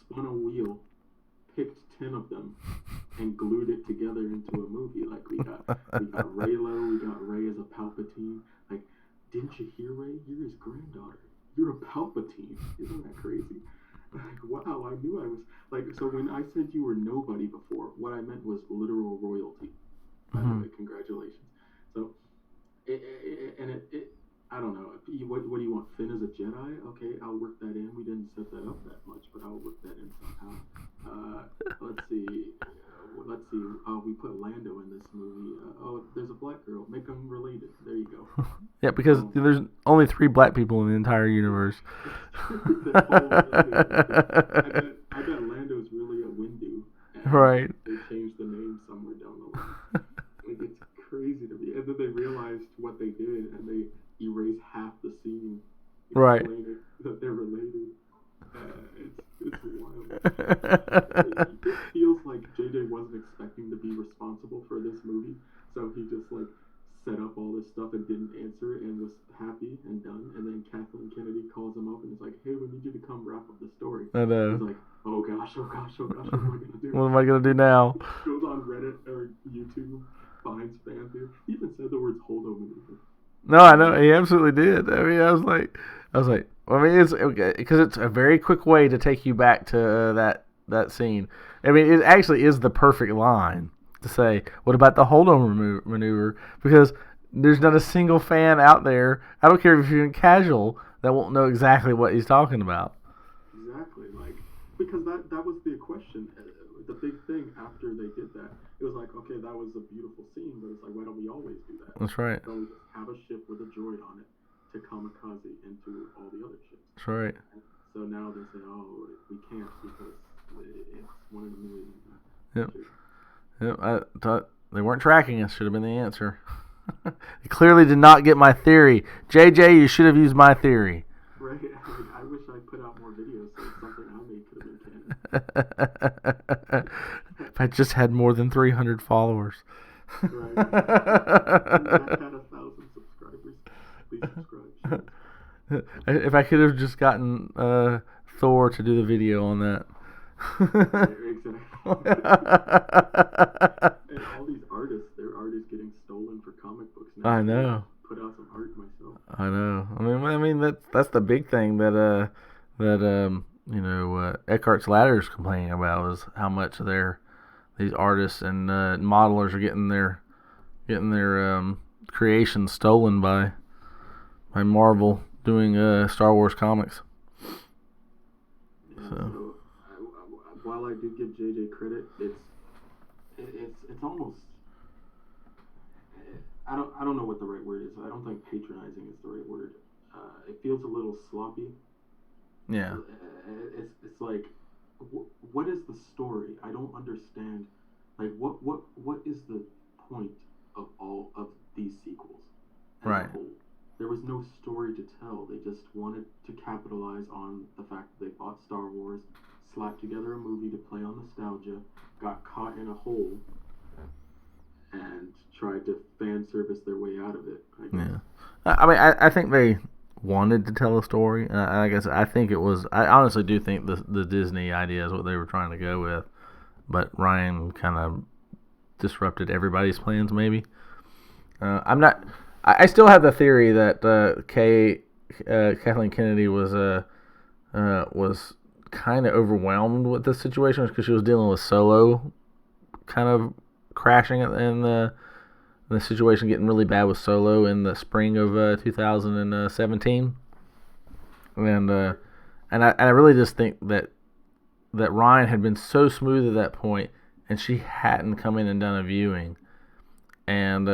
spun a wheel, picked 10 of them, and glued it together into a movie. Like we got Raylo, we got Ray as a Palpatine. Like, didn't you hear, Ray? You're his granddaughter. You're a Palpatine. Isn't that crazy? Like, wow, I knew I was like. So when I said you were nobody before, what I meant was literal royalty. By the way, congratulations. So, I don't know. What do you want? Finn as a Jedi? Okay, I'll work that in. We didn't set that up that much, but I'll work that in somehow. Let's see. We put Lando in this movie. There's a black girl. Make them related. There you go. Yeah, because there's only 3 black people in the entire universe. I bet Lando's really a Windu. Right. They changed the name somewhere down the line. Like, it's crazy to me. And then they realized what they did, and they erased half the scene. Right. That they're related. It's wild. It feels like JJ wasn't expecting to be responsible for this movie, so he just like set up all this stuff and didn't answer it and was happy and done. And then Kathleen Kennedy calls him up and is like, "Hey, we need you to come wrap up the story." I know. He's like, "Oh gosh, what am I gonna do?" What am I gonna do now? Goes on Reddit or YouTube, finds fan theory. He even said the words "holdo maneuver." No, I know he absolutely did. I mean, I was like, well, I mean, it's okay because it's a very quick way to take you back to that scene. I mean, it actually is the perfect line to say, "What about the hold-on maneuver?" Because there's not a single fan out there. I don't care if you're in casual that won't know exactly what he's talking about. Exactly, like because that was the question. The big thing after they did that, it was like, okay, that was a beautiful scene, but it's like, why don't we always do that? That's right. Don't we just have a ship with a droid on it to kamikaze into all the other ships? That's right. So now they say, oh, we can't because it's one in a million. Yep. I thought they weren't tracking us. Should have been the answer. They clearly did not get my theory. JJ, you should have used my theory. Right. I wish I put out more videos so something I made could have been canon. If I just had more than 300 followers. Right. If I had 1,000 subscribers, please subscribe. Sure. If I could have just gotten Thor to do the video on that. Exactly. And all these artists, their art is getting stolen for comic books now. I know. Put out some art myself. I know. I mean that's the big thing that Eckhart's Ladder is complaining about is how much these artists and modelers are getting their creations stolen by Marvel doing Star Wars comics. Yeah, so while I do give JJ credit, it's almost I don't know what the right word is. I don't think patronizing is the right word. It feels a little sloppy. Yeah. It's like, what is the story? I don't understand. Like, what is the point of all of these sequels? As right. A whole? There was no story to tell. They just wanted to capitalize on the fact that they bought Star Wars, slapped together a movie to play on nostalgia, got caught in a hole, and tried to fan service their way out of it. I guess. Yeah. I mean, I think they wanted to tell a story. I think it was. I honestly do think the Disney idea is what they were trying to go with, but Ryan kind of disrupted everybody's plans. Maybe. I'm not. I still have the theory that Kathleen Kennedy was kind of overwhelmed with the situation because she was dealing with Solo, kind of crashing in the situation getting really bad with Solo in the spring of 2017, and I really just think that Ryan had been so smooth at that point, and she hadn't come in and done a viewing, and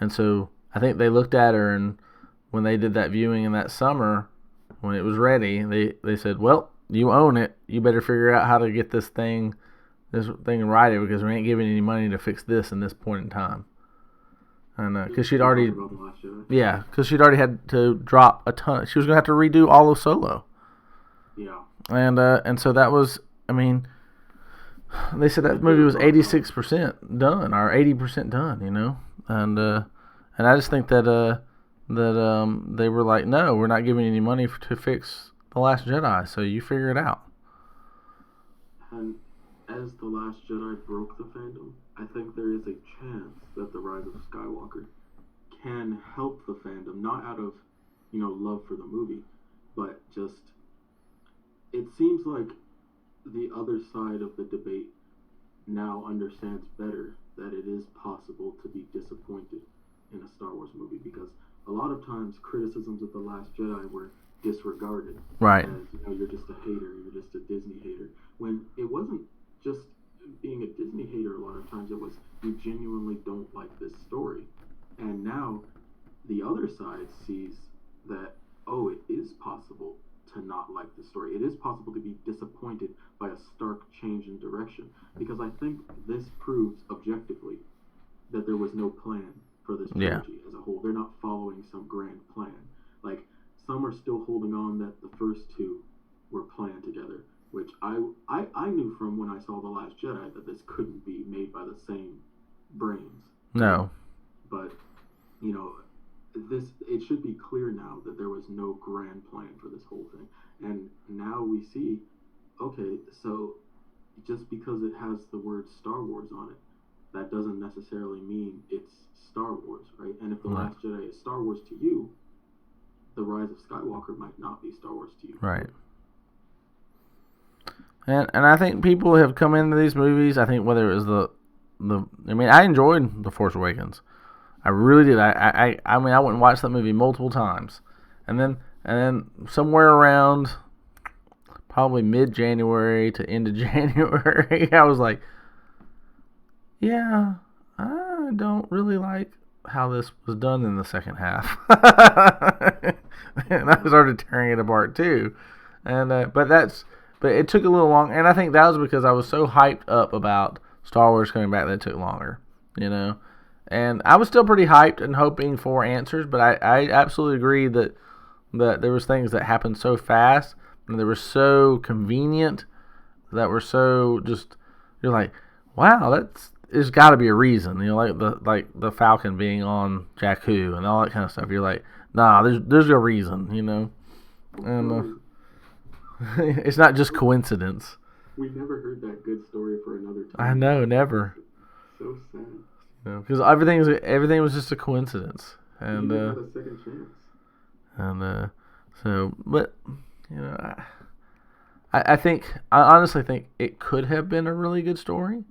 so I think they looked at her, and when they did that viewing in that summer, when it was ready, they said, well, you own it, you better figure out how to get this thing righted because we ain't giving any money to fix this in this point in time. And because she'd already had to drop a ton. She was gonna have to redo all of Solo. Yeah. And so that was. I mean, they said that movie was 86% done or 80% done. You know, and I just think that that they were like, no, we're not giving you any money to fix The Last Jedi, so you figure it out. And as The Last Jedi broke the fandom, I think there is a chance that The Rise of Skywalker can help the fandom, not out of, love for the movie, but just, it seems like the other side of the debate now understands better that it is possible to be disappointed in a Star Wars movie, because a lot of times criticisms of The Last Jedi were disregarded. Right. As, you're just a hater, you're just a Disney hater. When it wasn't just being a Disney hater, a lot of times it was, you genuinely don't like this story. And now the other side sees that, oh, it is possible to not like the story. It is possible to be disappointed by a stark change in direction. Because I think this proves objectively that there was no plan for this trilogy as a whole. They're not following some grand plan. Like, some are still holding on that the first two were planned together, which I knew from when I saw The Last Jedi that this couldn't be made by the same brains. No. But, it should be clear now that there was no grand plan for this whole thing. And now we see, okay, so just because it has the word Star Wars on it, that doesn't necessarily mean it's Star Wars, right? And if The Last Jedi is Star Wars to you, The Rise of Skywalker might not be Star Wars to you. Right. And I think people have come into these movies, I think whether it was I enjoyed The Force Awakens. I really did. I went and watched that movie multiple times. And then somewhere around probably mid-January to end of January, I was like, yeah, I don't really like how this was done in the second half. And I started tearing it apart too. And but it took a little long, and I think that was because I was so hyped up about Star Wars coming back that it took longer, And I was still pretty hyped and hoping for answers, but I absolutely agree that there was things that happened so fast and they were so convenient that were so just, you're like, wow, there's got to be a reason, like the Falcon being on Jakku and all that kind of stuff. You're like, nah, there's a reason, and it's not just coincidence. We never heard that good story for another time. I know, never. So sad. Because everything was just a coincidence, and had a second chance. And but I honestly think it could have been a really good story.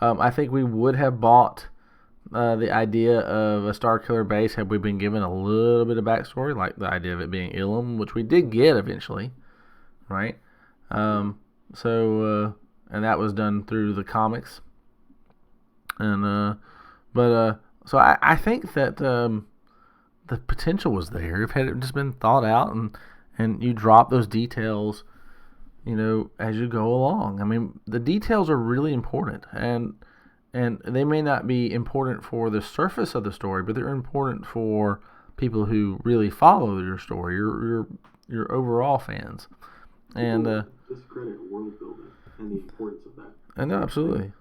I think we would have bought the idea of a Star Killer base had we been given a little bit of backstory, like the idea of it being Ilum, which we did get eventually, right? And that was done through the comics, and so I think that the potential was there if it had just been thought out, and you drop those details, as you go along. I mean, the details are really important, and they may not be important for the surface of the story, but they're important for people who really follow your story, your overall fans. And discredit world building and the importance of that. I know, absolutely.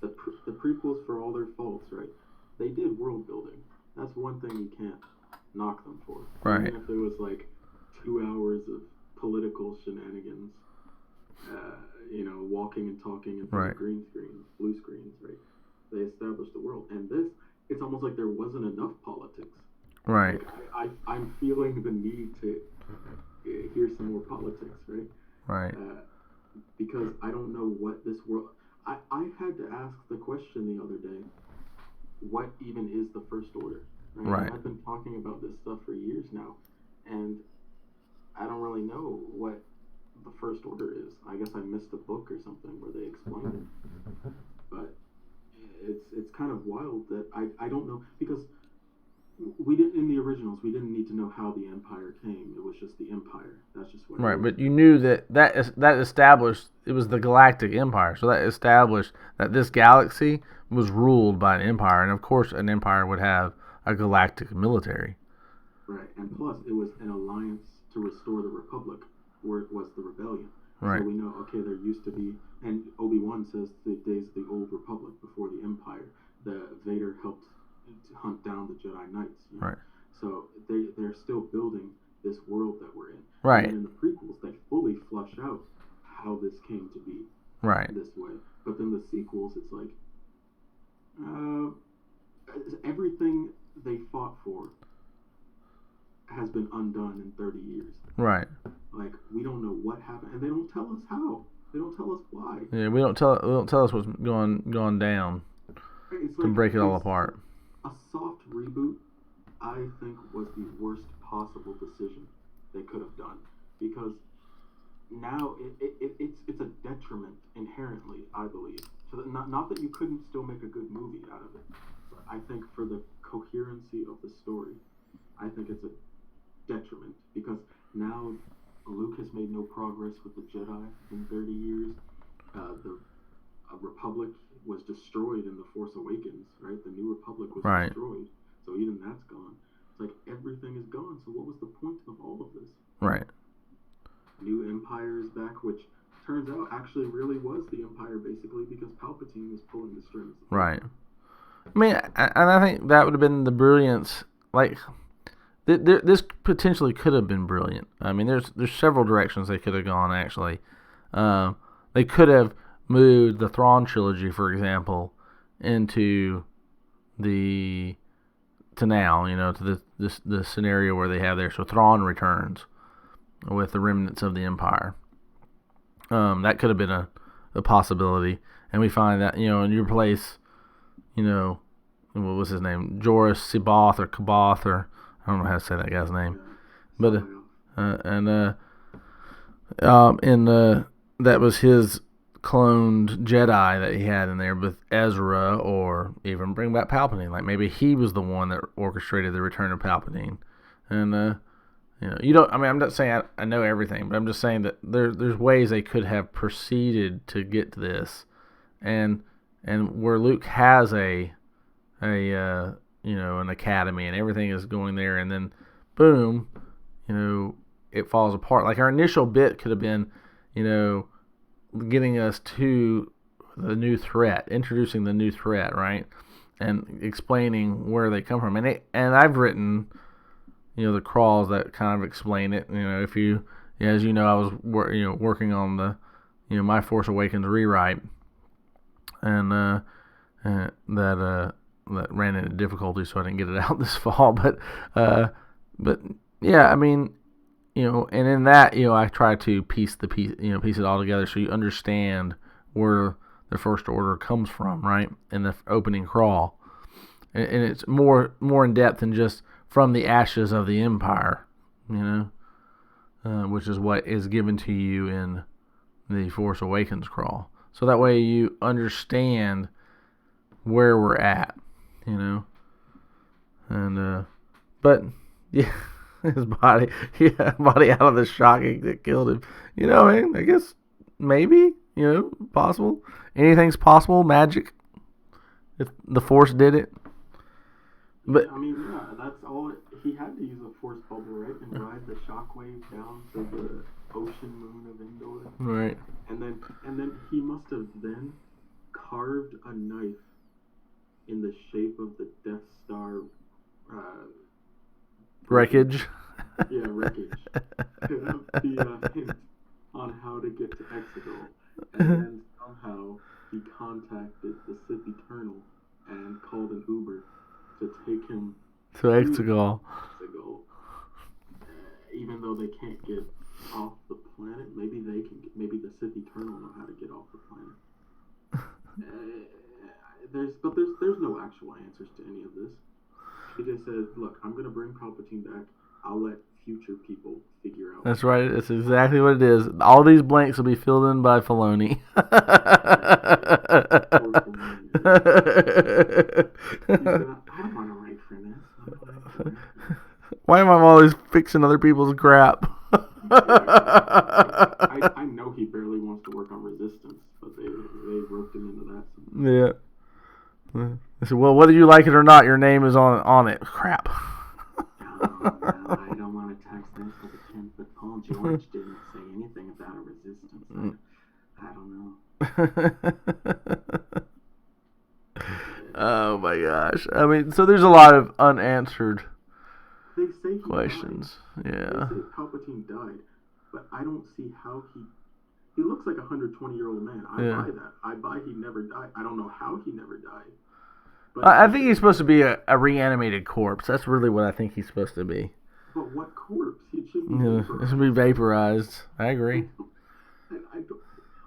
The prequels, for all their faults, right? They did world building. That's one thing you can't knock them for. Right. Even if it was like 2 hours of political shenanigans, walking and talking in front of green screens, blue screens, right? They established the world. And this, it's almost like there wasn't enough politics. Right. Like I'm feeling the need to hear some more politics, right? Right. Because I don't know what this world... I had to ask the question the other day, what even is the First Order? Right. I've been talking about this stuff for years now, and I don't really know what the First Order is. I guess I missed a book or something where they explained it. But it's kind of wild that I don't know, because we didn't, in the originals, we didn't need to know how the Empire came. It was just the Empire. That's just what. Right, but you knew that established it was the Galactic Empire. So that established that this galaxy was ruled by an empire, and of course, an empire would have a galactic military. Right, and plus, it was an alliance to restore the Republic, where it was the rebellion. Right. So we know, okay, there used to be, and Obi-Wan says the days of the old Republic before the Empire, the Vader helped to hunt down the Jedi Knights. Right. So they're still building this world that we're in. Right. And in the prequels, they fully flush out how this came to be Right. this way. But then the sequels, it's like everything they fought for has been undone in 30 years. Right. Like, we don't know what happened, and they don't tell us how. They don't tell us why. Yeah, we don't tell us what's gone down It's to like, break it all apart. A soft reboot, I think, was the worst possible decision they could have done, because now it's a detriment inherently, I believe. So not that you couldn't still make a good movie out of it, but I think for the coherency of the story, I think it's a detriment, because now Luke has made no progress with the Jedi in 30 years. The Republic was destroyed in The Force Awakens, right? The New Republic was Right. destroyed, so even that's gone. It's like everything is gone, so what was the point of all of this? Right. New Empire is back, which turns out actually really was the Empire, basically, because Palpatine was pulling the strings. Right. I mean, and I think that would have been the brilliance. Like, this potentially could have been brilliant. I mean, there's several directions they could have gone. Actually, they could have moved the Thrawn trilogy, for example, into to now, to the scenario where they have there. So Thrawn returns with the remnants of the Empire. That could have been a possibility, and we find that in your place, what was his name, Jorah Sabath or Kabath, or I don't know how to say that guy's name, but that was his cloned Jedi that he had in there with Ezra, or even bring back Palpatine. Like, maybe he was the one that orchestrated the return of Palpatine, and you don't. I mean, I'm not saying I know everything, but I'm just saying that there's ways they could have proceeded to get to this, and where Luke has an academy and everything is going there, and then boom, it falls apart. Like, our initial bit could have been, getting us to the new threat, introducing the new threat, right, and explaining where they come from. And I've written, the crawls that kind of explain it. If you, as you know, I was working on the, my Force Awakens rewrite, and that ran into difficulty, so I didn't get it out this fall. But yeah, I mean, and in that, I try to piece it all together so you understand where the First Order comes from, right, in the opening crawl, and it's more in depth than just from the ashes of the Empire, which is what is given to you in the Force Awakens crawl. So that way you understand where we're at, and but yeah, his body out of the shocking that killed him. I guess maybe, possible. Anything's possible. Magic. If the Force did it. But I mean, yeah, that's all. He had to use a force bubble, right, and ride the shockwave down to the ocean moon of Endor. Right. And then he must have then carved a knife in the shape of the Death Star wreckage. Yeah, wreckage. To have the hint on how to get to Exegol, and then somehow he contacted the Sith Eternal and called an Uber to take him to Exegol. Even though they can't get off the planet, maybe they can. Maybe the Sith Eternal know how to get off the planet. There's no actual answers to any of this. He just said, "Look, I'm gonna bring Palpatine back. I'll let future people figure out." That's right. That's exactly what it is. All these blanks will be filled in by Filoni. I don't want to write for this. Why am I always fixing other people's crap? I know he barely wants to work on Resistance, but they roped him into that. Yeah. I said, well, whether you like it or not, your name is on it. Crap. I don't want to tax this with a 10-foot pole. George didn't say anything about a Resistance. I don't know. Oh my gosh. I mean, so there's a lot of unanswered say he questions. Died. Yeah. They say Palpatine died, but I don't see how he looks like a 120-year-old man. I buy that. I buy he never died. I don't know how he never died. But I think he's supposed to be a reanimated corpse. That's really what I think he's supposed to be. But what corpse? He should be It should be vaporized. I agree.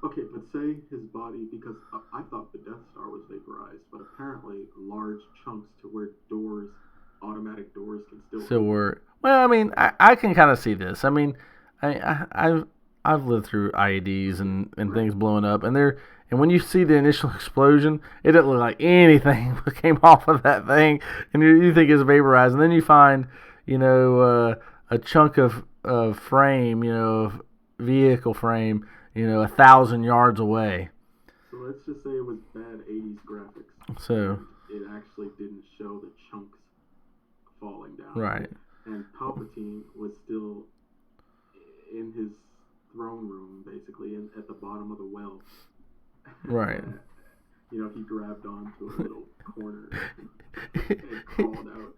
Okay, but say his body, because I thought the Death Star was vaporized, but apparently large chunks to where automatic doors can still work. Well, I mean, I can kind of see this. I mean, I've lived through IEDs and things blowing up, and when you see the initial explosion, it didn't look like anything came off of that thing, and you think it's vaporized, and then you find, a chunk of frame, vehicle frame, 1,000 yards away. So let's just say it was bad 80s graphics. So it actually didn't show the chunks falling down. Right. And Palpatine was still in his throne room, basically, at the bottom of the well. Right. He grabbed onto a little corner and crawled out.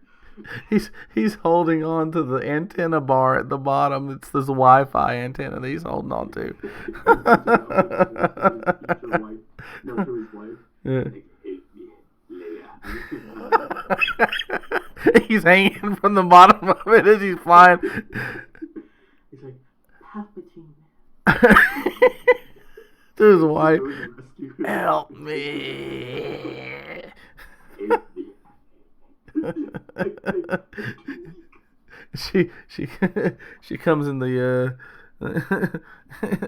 He's holding on to the antenna bar at the bottom. It's this Wi-Fi antenna that he's holding on to. To his wife. Yeah. Leia. He's hanging from the bottom of it as he's flying. He's like, Palpatine. To his wife, help me. She comes in the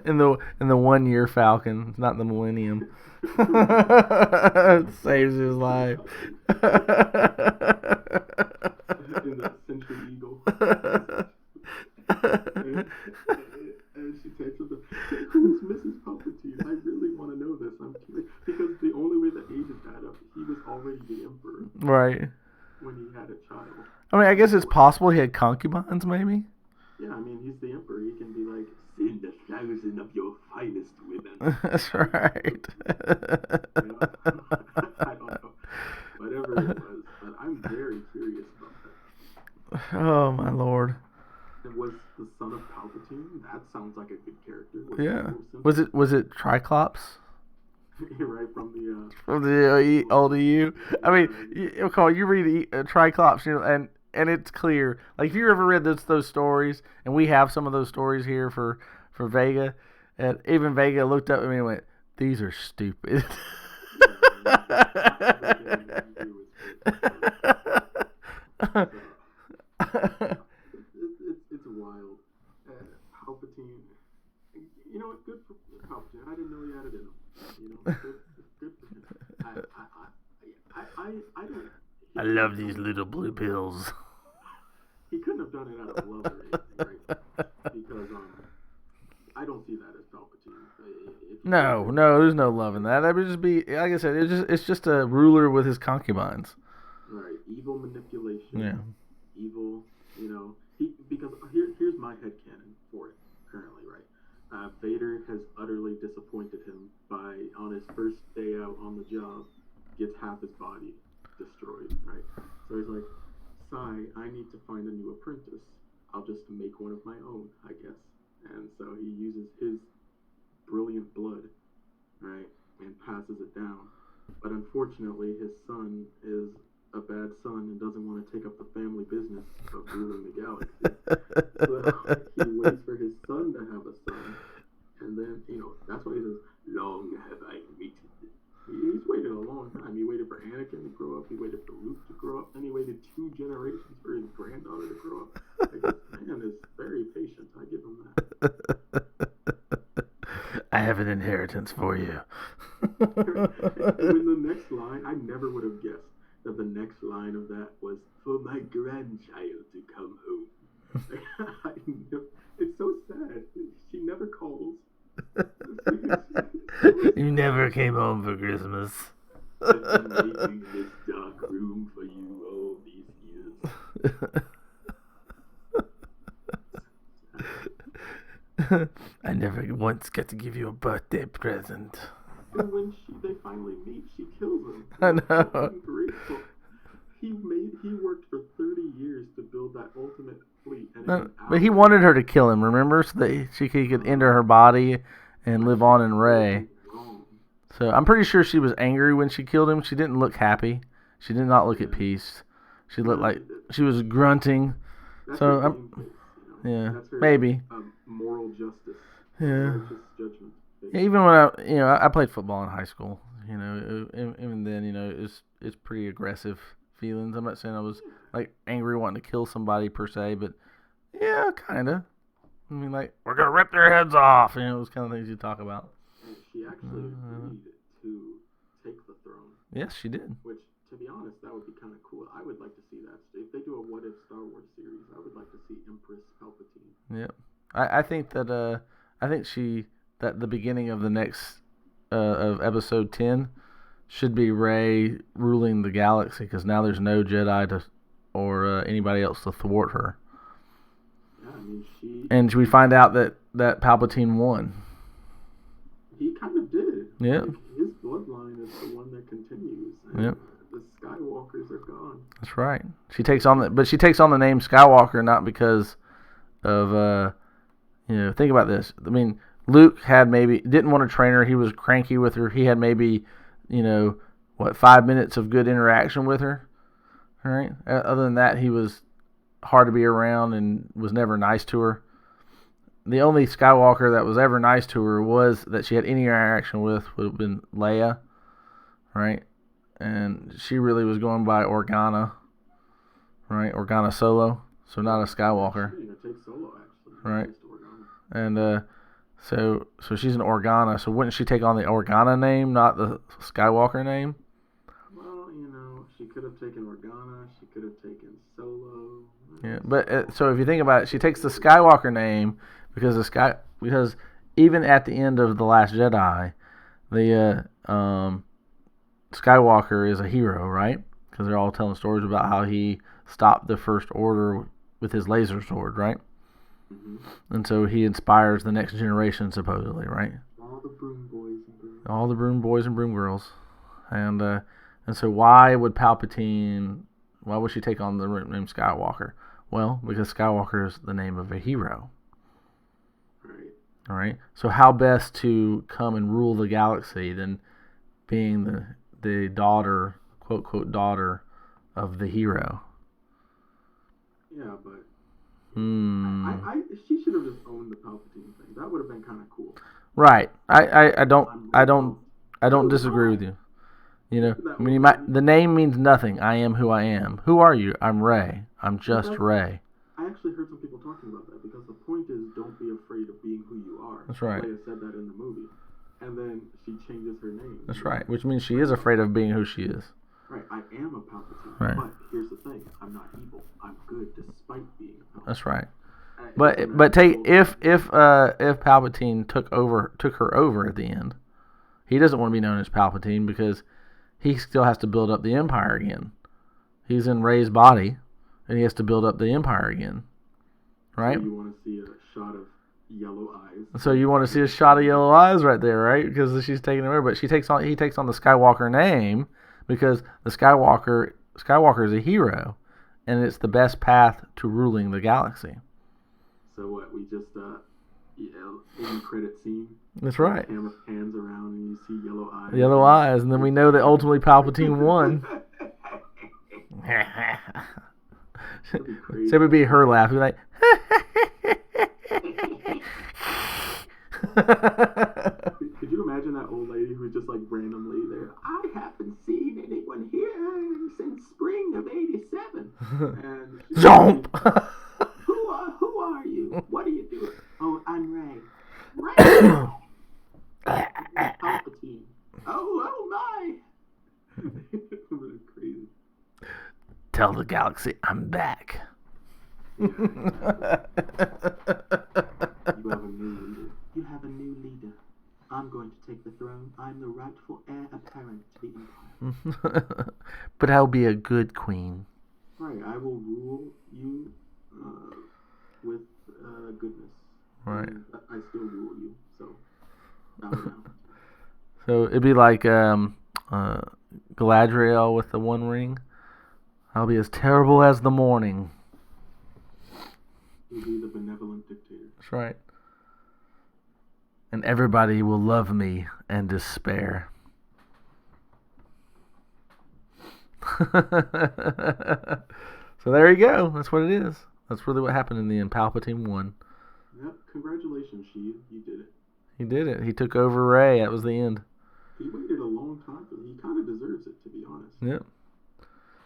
in the 1 year Falcon, not the Millennium. Saves his life. In the Century Eagle. And she takes him who's Mrs. Palpatine? I really want to know this. I'm curious. Because the only way that ages add up, he was already the Emperor. Right. When he had a child. I mean, I guess it's possible he had concubines, maybe? Yeah, I mean, he's the Emperor. He can be like, send 1,000 of your finest women. That's right. I don't know. Whatever it was. But I'm very curious about that. Oh, my Lord. And was the son of Palpatine? That sounds like a good character. Was it Triclops? Right, from the old EU. I mean, you read Triclops, and it's clear. Like, if you ever read those stories, and we have some of those stories here for Vega, and even Vega looked up at me and went, "These are stupid." It's wild. Palpatine. You know what? Good for Palpatine. I didn't know he had it in him. Good for him. I don't. I love these little blue pills. He couldn't have done it out of love or anything, right? Because I don't see that as Palpatine. No, there's no love in that. That would just be, like I said, it's just a ruler with his concubines. Right, evil manipulation. Yeah. Evil, because here's my headcanon for it currently, right? Vader has utterly disappointed him by, on his first day out on the job, gets half his body destroyed, right? So he's like, Sai, I need to find a new apprentice. I'll just make one of my own, I guess. And so he uses his brilliant blood, right, and passes it down. But unfortunately, his son is a bad son and doesn't want to take up the family business of ruling the galaxy. So he waits for his son to have a son, and then, that's why he says, long have I waited. He's waited a long time. He waited for Anakin to grow up, he waited for Luke to grow up, then he waited 2 generations for his granddaughter to grow up. This man is very patient, I give him that. I have an inheritance for you. And the next line, I never would have guessed that the next line of that was, for my grandchild to come home. It's so sad. She never calls. You never came home for Christmas. I've been making this dark room for you all these years. I never once got to give you a birthday present. And when they finally meet, she kills him. I know. I'm grateful. He worked for 30 years to build that ultimate fleet. And No, but he wanted her to kill him, remember? So that he could enter her body and live on in Rey. So I'm pretty sure she was angry when she killed him. She didn't look happy. She did not look at peace. She looked like she was grunting. That's So her I'm, game face, yeah, That's her, maybe. Moral justice. Yeah. Righteous judgment. Yeah, even when I played football in high school. Even then, it's pretty aggressive feelings. I'm not saying I was like angry wanting to kill somebody per se, but yeah, kind of. I mean, like, we're gonna rip their heads off. Those kind of things you talk about. And she actually agreed to take the throne. Yes, she did. Which, to be honest, that would be kind of cool. I would like to see that. If they do a What If Star Wars series, I would like to see Empress Palpatine. Yep. I think that that the beginning of the next of episode 10 should be Rey ruling the galaxy, because now there's no Jedi or anybody else to thwart her. Yeah, I mean, and we find out that Palpatine won. He kind of did. Yeah. Like, his bloodline is the one that continues. And Yep. The Skywalkers are gone. That's right. She takes on the name Skywalker not because of think about this. I mean, Luke didn't want to train her. He was cranky with her. He had maybe 5 minutes of good interaction with her. All right. Other than that, he was hard to be around and was never nice to her. The only Skywalker that was ever nice to her was that she had any interaction with would have been Leia, right? And she really was going by Organa, right? Organa Solo, so not a Skywalker. Take Solo, actually. Right. And so she's an Organa. So wouldn't she take on the Organa name, not the Skywalker name? Well, she could have taken Organa. She could have taken Solo. Yeah, but so if you think about it, she takes the Skywalker name because even at the end of The Last Jedi, the Skywalker is a hero, right? Because they're all telling stories about how he stopped the First Order with his laser sword, right? Mm-hmm. And so he inspires the next generation, supposedly, right? All the broom boys and broom. All the broom boys and broom girls, and so why would she take on the name Skywalker? Well, because Skywalker is the name of a hero. Right. All right. So how best to come and rule the galaxy than being the daughter, quote quote daughter, of the hero? Yeah, but she should have just owned the Palpatine thing. That would have been kind of cool. Right. I don't disagree with you. I mean, the name means nothing. I am who I am. Who are you? I'm Rey. I'm just Rey. I actually heard some people talking about that, because the point is, don't be afraid of being who you are. That's right. Leia said that in the movie. And then she changes her name. That's right. Which means she is afraid of being who she is. Right. I am a Palpatine. Right. But here's the thing. I'm not evil. I'm good despite being a Palpatine. That's right. But if Palpatine took her over at the end, he doesn't want to be known as Palpatine because he still has to build up the Empire again. He's in Rey's body, and he has to build up the Empire again, right? So you want to see a shot of yellow eyes. So you want to see a shot of yellow eyes right there, right? Because she's taking him over, but he takes on the Skywalker name because the Skywalker is a hero, and it's the best path to ruling the galaxy. So what? We just end credit scene. That's right. Camera pans around and you see yellow eyes. Yellow eyes, and then we know that ultimately Palpatine won. So it would be her laugh. We'd be like, Could you imagine that old lady who's just like randomly there? I haven't seen anyone here since spring of '87. And jump. Who are you? What are you doing? Oh, I'm Rey. Rey. Palpatine. Oh my. Crazy. Tell the galaxy I'm back. You have a new leader. I'm going to take the throne. I'm the rightful heir apparent to the Empire. But I'll be a good queen. Right, I will rule you with goodness. Right. And I still rule you, so bow down. So it'd be like Galadriel with the One Ring. I'll be as terrible as the morning. He'll be the benevolent dictator. That's right. And everybody will love me and despair. So there you go. That's what it is. That's really what happened in the end. Palpatine won. Yep. Congratulations, Sheev. You did it. He did it. He took over Rey. That was the end. He waited a long time. He kind of deserves it, to be honest. Yep.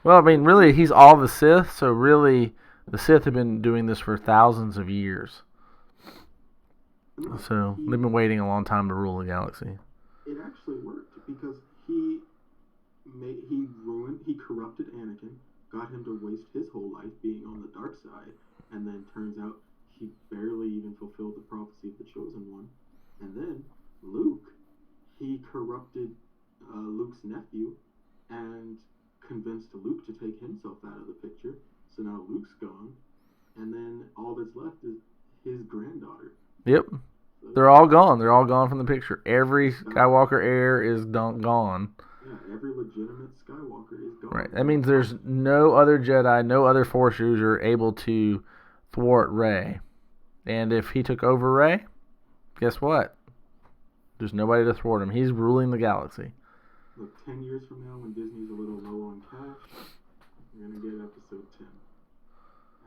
Well, I mean, really, he's all the Sith. So really, the Sith have been doing this for thousands of years. So they've been waiting a long time to rule the galaxy. It actually worked because he corrupted Anakin, got him to waste his whole life being on the dark side, and then turns out he barely even fulfilled the prophecy of the Chosen One. And then Luke, he corrupted Luke's nephew and convinced Luke to take himself out of the picture. So now Luke's gone, and then all that's left is his granddaughter. Yep. They're all gone. They're all gone from the picture. Every Skywalker heir is gone. Yeah, every legitimate Skywalker is gone. Right. That means there's no other Jedi, no other Force user able to thwart Rey. And if he took over Rey, guess what? There's nobody to thwart him. He's ruling the galaxy. Look, 10 years from now, when Disney's a little low on cash, you're going to get episode 10.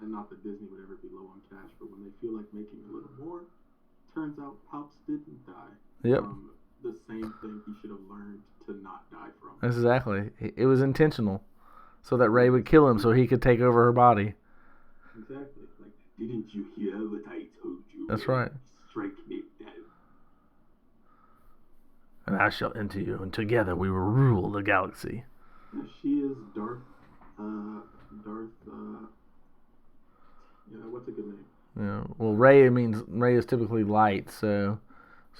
And not that Disney would ever be low on cash, but when they feel like making a little more, turns out Pops didn't die. Yep. From the same thing he should have learned to not die from. Exactly. It was intentional. So that Rey would kill him so he could take over her body. Exactly. Like, didn't you hear what I told you? That's right. Strike me down. And I shall enter you, and together we will rule the galaxy. Yeah, she is Darth, what's a good name? Yeah. Well, Rey is typically light, so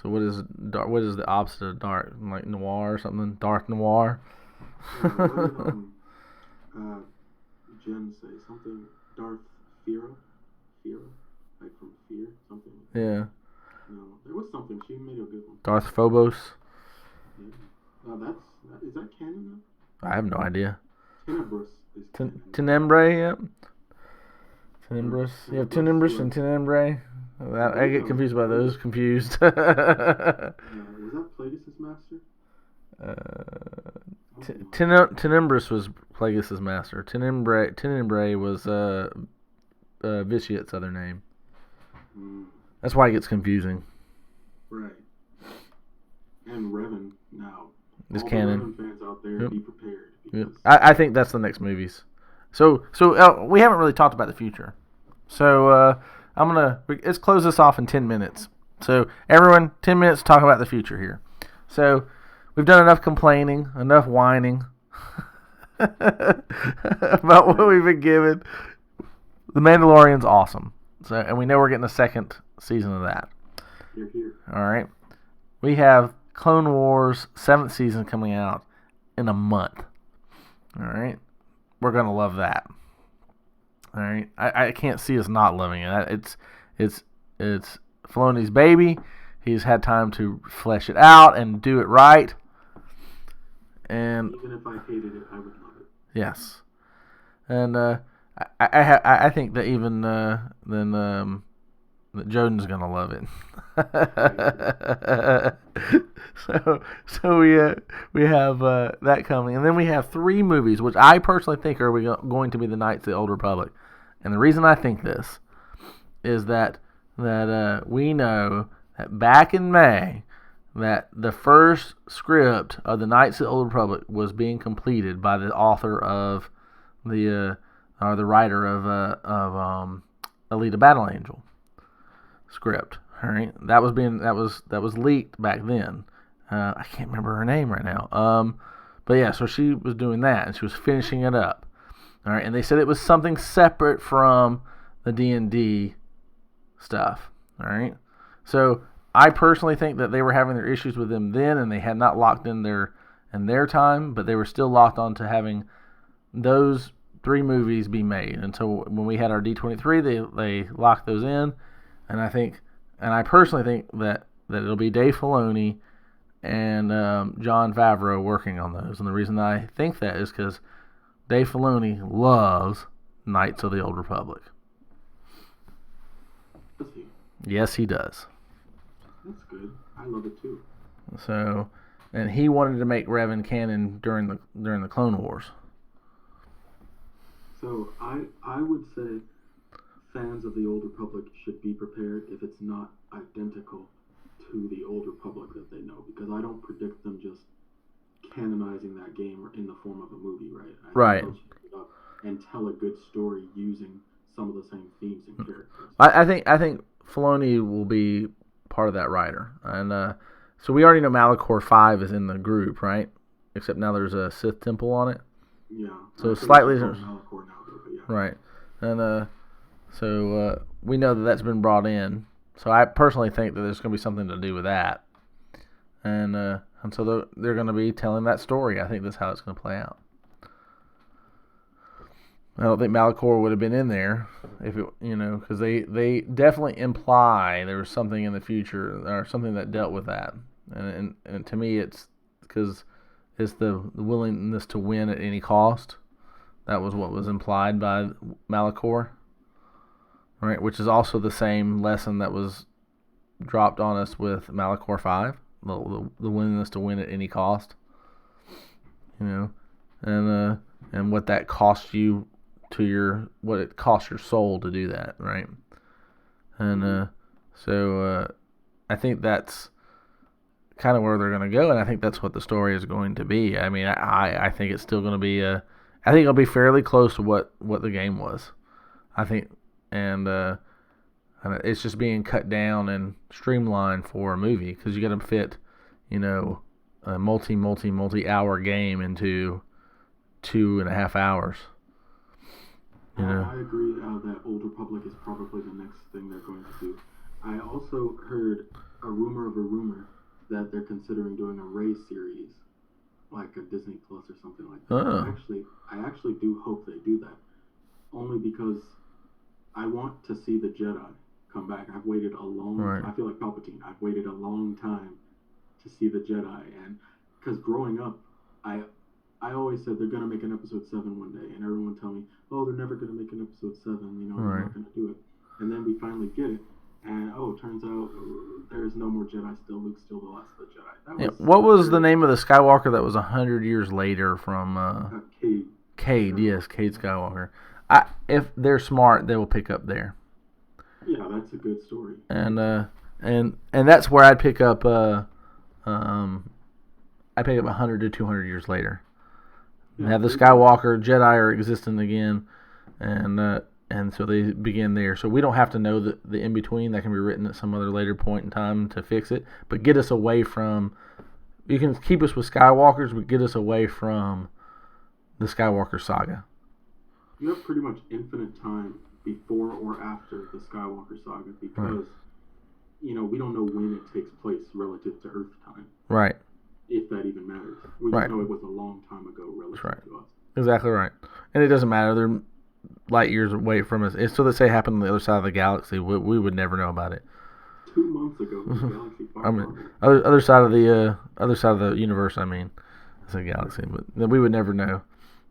what is the opposite of dark? Like noir or something? Dark noir? What did Jen say? Something Darth Fear? Like from Fear? Something? Yeah. No, there was something. She made a good one. Darth Phobos? Yeah. Is that canon now? I have no idea. Tenebrous is canon. Tenebrae, yep. Tenebrous. You have Tenebrous and Tenebrae. I get confused by those. Confused. Was that Plagueis' master? Tenebrous was Plagueis' master. Tenebrae was Vitiate's other name. That's why it gets confusing. Right. And Revan now. Is all canon. The Revan fans out there, be prepared. Yep. I think that's the next movies. So we haven't really talked about the future. So let's close this off in 10 minutes. So everyone, 10 minutes to talk about the future here. So we've done enough complaining, enough whining about what we've been given. The Mandalorian's awesome. So, and we know we're getting a second season of that. Here. All right. We have Clone Wars 7th season coming out in a month. All right. We're going to love that. All right. I can't see us not loving it. It's Filoni's baby. He's had time to flesh it out and do it right. And even if I hated it, I would love it. Yes. And I think that even that Joden's gonna love it. so we have that coming, and then we have 3 movies, which I personally think are going to be the Knights of the Old Republic. And the reason I think this is that we know that back in May that the first script of the Knights of the Old Republic was being completed by the author of the writer of Alita Battle Angel script. All right, that was leaked back then. I can't remember her name right now. But yeah, so she was doing that and she was finishing it up. All right, and they said it was something separate from the D&D stuff. All right, so I personally think that they were having their issues with them then, and they had not locked in their time, but they were still locked on to having those 3 movies be made until when we had our D23. They locked those in, and I personally think that it'll be Dave Filoni and Jon Favreau working on those. And the reason I think that is because Dave Filoni loves Knights of the Old Republic. Does he? Yes, he does. That's good. I love it too. So, and he wanted to make Revan canon during the Clone Wars. So I would say fans of the Old Republic should be prepared if it's not identical to the Old Republic that they know, because I don't predict them just canonizing that game in the form of a movie, right? Right. They'll change it up and tell a good story using some of the same themes and characters. I think Filoni will be part of that writer, and so we already know Malachor 5 is in the group, right? Except now there's a Sith temple on it. Yeah. So I slightly think it's called Malachor now, though, but yeah. right, and so we know that that's been brought in. So I personally think that there's going to be something to do with that, and so they're going to be telling that story. I think that's how it's going to play out. I don't think Malachor would have been in there if it, because they definitely imply there was something in the future or something that dealt with that, and to me it's because it's the willingness to win at any cost. That was what was implied by Malachor, right? Which is also the same lesson that was dropped on us with Malachor 5, the willingness to win at any cost, and what that costs you. What it costs your soul to do that, right? And so I think that's kind of where they're going to go, and I think that's what the story is going to be. I mean, I think it's still going to be I think it'll be fairly close to what the game was. I think, and it's just being cut down and streamlined for a movie because you got to fit, a multi-hour game into 2.5 hours. I agree that Old Republic is probably the next thing they're going to do. I also heard a rumor of a rumor that they're considering doing a Ray series, like a Disney Plus or something like that. I actually do hope they do that, only because I want to see the Jedi come back. I've waited a long time. I feel like Palpatine. I've waited a long time to see the Jedi, and because growing up, I always said they're going to make an episode 7 one day, and everyone would tell me, oh, they're never going to make an episode 7, they're not going to do it. And then we finally get it, and it turns out there's no more Jedi still, Luke's still the last of the Jedi. What was the name of the Skywalker that was 100 years later from... Cade. Cade, yes, Cade Skywalker. If they're smart, they will pick up there. Yeah, that's a good story. And that's where I'd pick up... I pick up 100 to 200 years later. Yeah, have the Skywalker Jedi are existing again, and so they begin there. So we don't have to know the in between that can be written at some other later point in time to fix it, but get us away from. You can keep us with Skywalkers, but get us away from the Skywalker saga. You have pretty much infinite time before or after the Skywalker saga because we don't know when it takes place relative to Earth time. Right. If that even matters. We just know it was a long time ago relative to us. Exactly right. And it doesn't matter. They're light years away from us. It's still, let's say, happened on the other side of the galaxy. We would never know about it. 2 months ago, the galaxy far other side of the universe. I mean, it's a galaxy, but we would never know.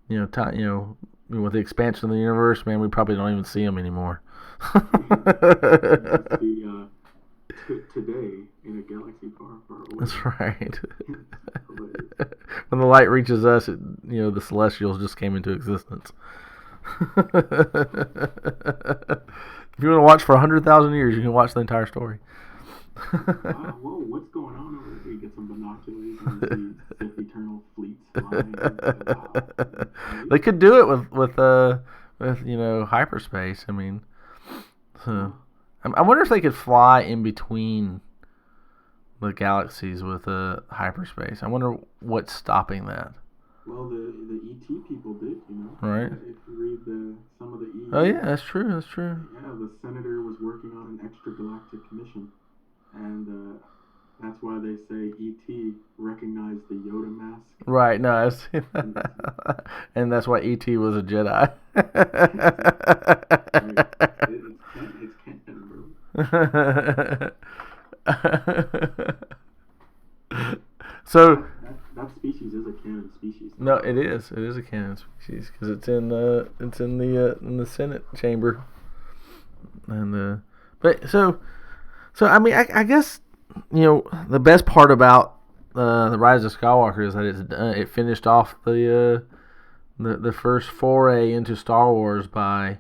With the expansion of the universe, man, we probably don't even see them anymore. Today in a galaxy far, far away. That's right. When the light reaches us, the Celestials just came into existence. If you want to watch for 100,000 years, you can watch the entire story. Whoa, what's going on over there? You get some binoculars and see Sith Eternal fleets flying. Wow. They could do it with hyperspace. I mean, so. I wonder if they could fly in between the galaxies with hyperspace. I wonder what's stopping that. Well, the E.T. people did, Right. If you read some of the E. Oh yeah, that's true. Yeah, the senator was working on an extragalactic mission, and that's why they say E.T. recognized the Yoda mask. Right. No, I've seen that. And that's why E.T. was a Jedi. It's canon, bro. So that species is a canon species. No, it is. It is a canon species because it's in the Senate chamber, and but so I mean I guess the best part about the Rise of Skywalker is that it finished off the first foray into Star Wars by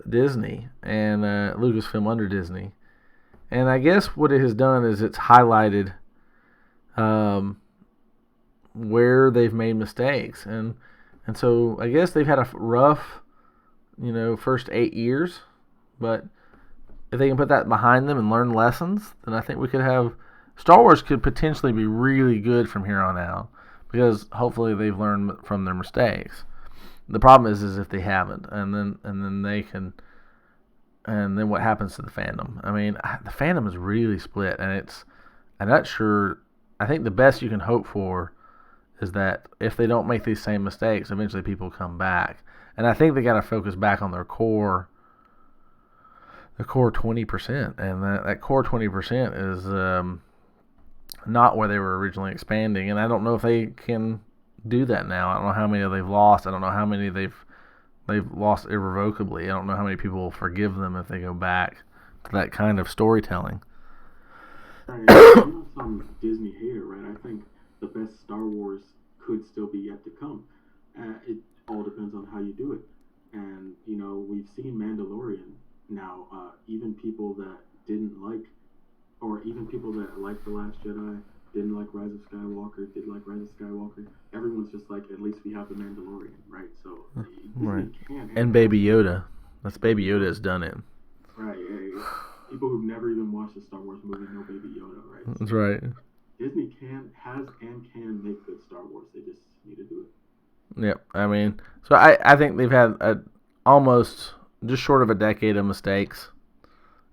Disney and Lucasfilm under Disney, and I guess what it has done is it's highlighted where they've made mistakes, and so I guess they've had a rough first 8 years, but if they can put that behind them and learn lessons, then I think we could have Star Wars could potentially be really good from here on out because hopefully they've learned from their mistakes. The problem is if they haven't, and then they can, and then what happens to the fandom? I mean, the fandom is really split, and I'm not sure. I think the best you can hope for is that if they don't make these same mistakes, eventually people come back, and I think they got to focus back on their core. The core 20%, and that core 20% is not where they were originally expanding, and I don't know if they can do that now. I don't know how many they've lost. I don't know how many they've lost irrevocably. I don't know how many people will forgive them if they go back to that kind of storytelling. I'm not some Disney hater, right? I think the best Star Wars could still be yet to come. It all depends on how you do it, and we've seen Mandalorian. Now, even people that didn't like, or even people that liked The Last Jedi, didn't like Rise of Skywalker, did like Rise of Skywalker, everyone's just like, at least we have The Mandalorian, right? So, right. Can and Baby Yoda. That's Baby Yoda has done it. Right. People who've never even watched a Star Wars movie know Baby Yoda, right? That's right. Disney has and can make good Star Wars. They just need to do it. Yep. I mean, so I think they've had almost just short of a decade of mistakes,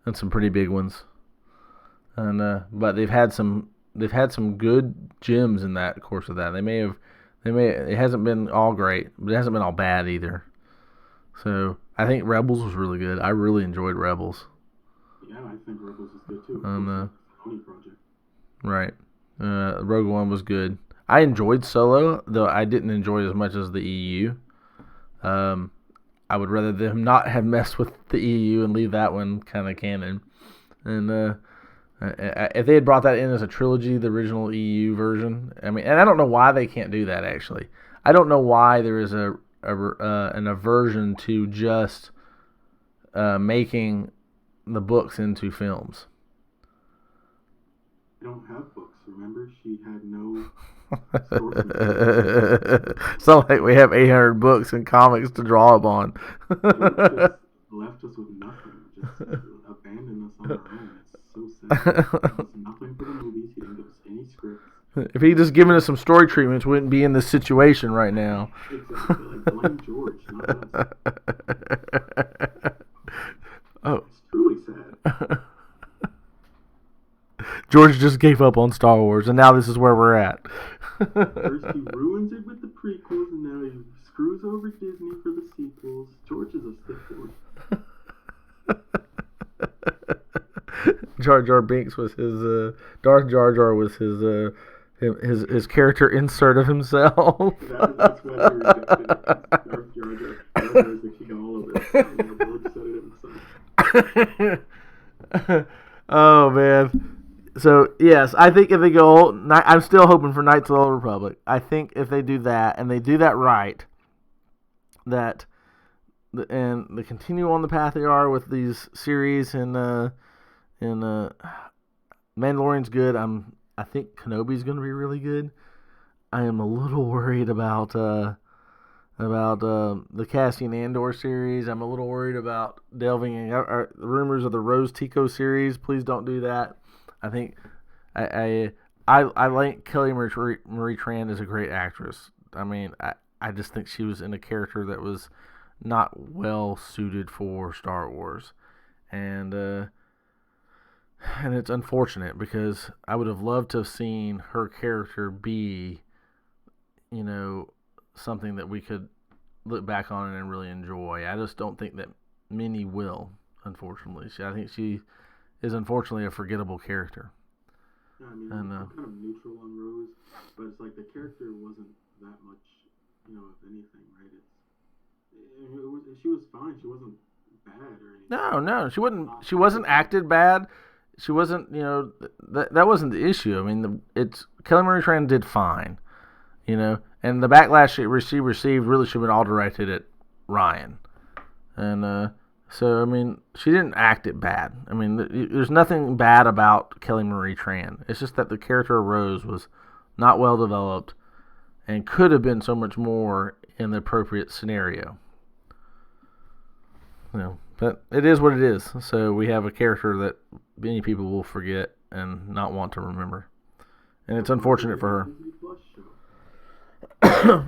and some pretty big ones. And but they've had some good gems in that course of that. It hasn't been all great, but it hasn't been all bad either. So I think Rebels was really good. I really enjoyed Rebels. Yeah, I think Rebels is good too. Project. Right. Rogue One was good. I enjoyed Solo, though I didn't enjoy it as much as the EU. I would rather them not have messed with the EU and leave that one kind of canon. And if they had brought that in as a trilogy, the original EU version, I mean, and I don't know why they can't do that. Actually, I don't know why there is an aversion to just making the books into films. I don't have books. Remember, she had no. So like we have 800 books and comics to draw upon. Just left us with nothing. Just abandoned us on our own. It's so sad. He gave us nothing for the movies. He didn't give us any scripts. If he'd just given us some story treatments, we wouldn't be in this situation right now. Exactly. Like blame George, not us. Oh. It's truly sad. George just gave up on Star Wars, and now this is where we're at. First he ruins it with the prequels, and now he screws over Disney for the sequels. George is a stiff boy. Jar Jar Binks was his Darth Jar Jar was his character insert of himself. That's why he rejected it. Darth Jar Jar. Jar Jar is the king of all of it. George said it himself. Oh man. So yes, I think if they go, I'm still hoping for Knights of the Old Republic. I think if they do that and they do that right, and they continue on the path they are with these series and Mandalorian's good. I think Kenobi's going to be really good. I am a little worried about the Cassian Andor series. I'm a little worried about delving in the rumors of the Rose Tico series. Please don't do that. I think I like Kelly Marie Tran is a great actress. I mean, I just think she was in a character that was not well suited for Star Wars, and it's unfortunate because I would have loved to have seen her character be, something that we could look back on and really enjoy. I just don't think that many will, unfortunately. I think she is unfortunately a forgettable character. Yeah, I mean, I know. I'm kind of neutral on Rose, but it's like the character wasn't that much, of anything, right? She was fine. She wasn't bad or anything. No, she wasn't acted bad. She wasn't, that wasn't the issue. I mean, Kelly Marie Tran did fine, and the backlash she received really should have been all directed at Ryan, and so I mean, she didn't act it bad. I mean, there's nothing bad about Kelly Marie Tran. It's just that the character of Rose was not well developed and could have been so much more in the appropriate scenario. But it is what it is. So we have a character that many people will forget and not want to remember, and it's unfortunate for her. Disney Plus show.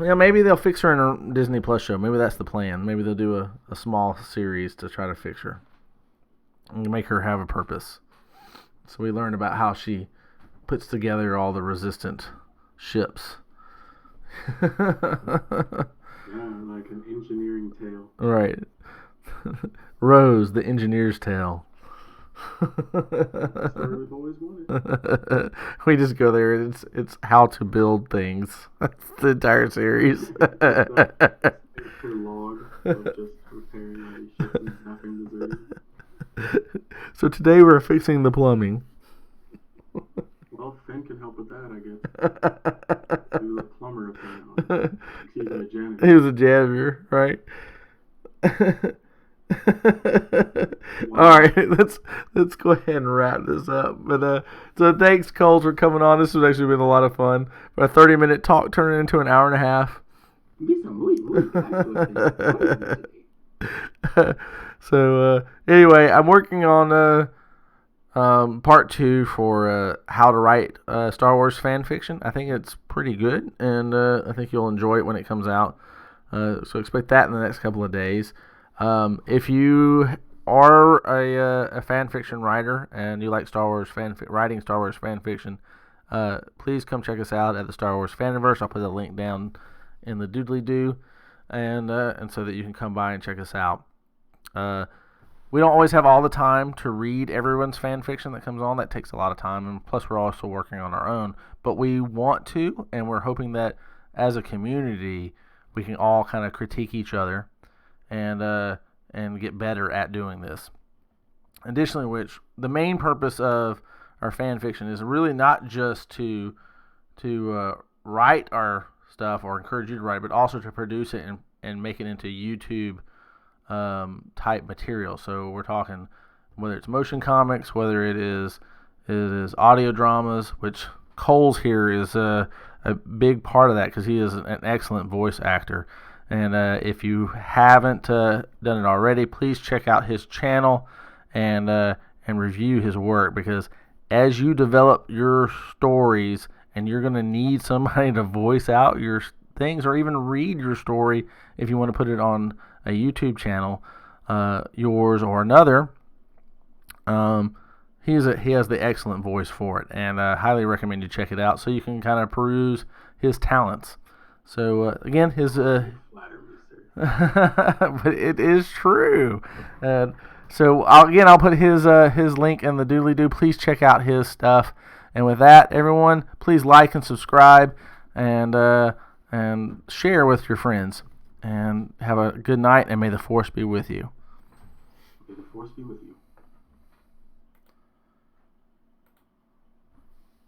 Yeah, maybe they'll fix her in a Disney Plus show. Maybe that's the plan. Maybe they'll do a small series to try to fix her and make her have a purpose. So we learn about how she puts together all the resistant ships. Yeah, like an engineering tale. Right. Rose, the engineer's tale. That's what we've always wanted. We just go there and it's how to build things. That's the entire series. It's a log of just repairing all these ships and nothing deserted. So today we're fixing the plumbing. Well, Finn can help with that, I guess. He was a plumber apparently. He's a janitor. He was a janitor, right? All right, let's go ahead and wrap this up. But so thanks, Kols, for coming on. This has actually been a lot of fun. But a 30-minute talk turned into an hour and a half. So anyway, I'm working on part 2 for how to write Star Wars fan fiction. I think it's pretty good, and I think you'll enjoy it when it comes out. So expect that in the next couple of days. If you are a fan fiction writer and you like Star Wars writing Star Wars fan fiction, please come check us out at the Star Wars Fandomverse. I'll put a link down in the doodly-doo, and so that you can come by and check us out. We don't always have all the time to read everyone's fan fiction that comes on. That takes a lot of time, and plus we're also working on our own. But we want to, and we're hoping that as a community we can all kind of critique each other and get better at doing this. Additionally, which the main purpose of our fan fiction is really not just to write our stuff or encourage you to write, but also to produce it and make it into YouTube type material. So we're talking whether it's motion comics, whether it is audio dramas, which Kols here is a big part of that because he is an excellent voice actor. And if you haven't done it already, please check out his channel and review his work, because as you develop your stories and you're going to need somebody to voice out your things or even read your story if you want to put it on a YouTube channel, yours or another, he has the excellent voice for it, and I highly recommend you check it out so you can kind of peruse his talents. So again, his but it is true. So I'll put his link in the doodly-doo. Please check out his stuff. And with that, everyone, please like and subscribe and share with your friends. And have a good night, and may the Force be with you. May the Force be with you.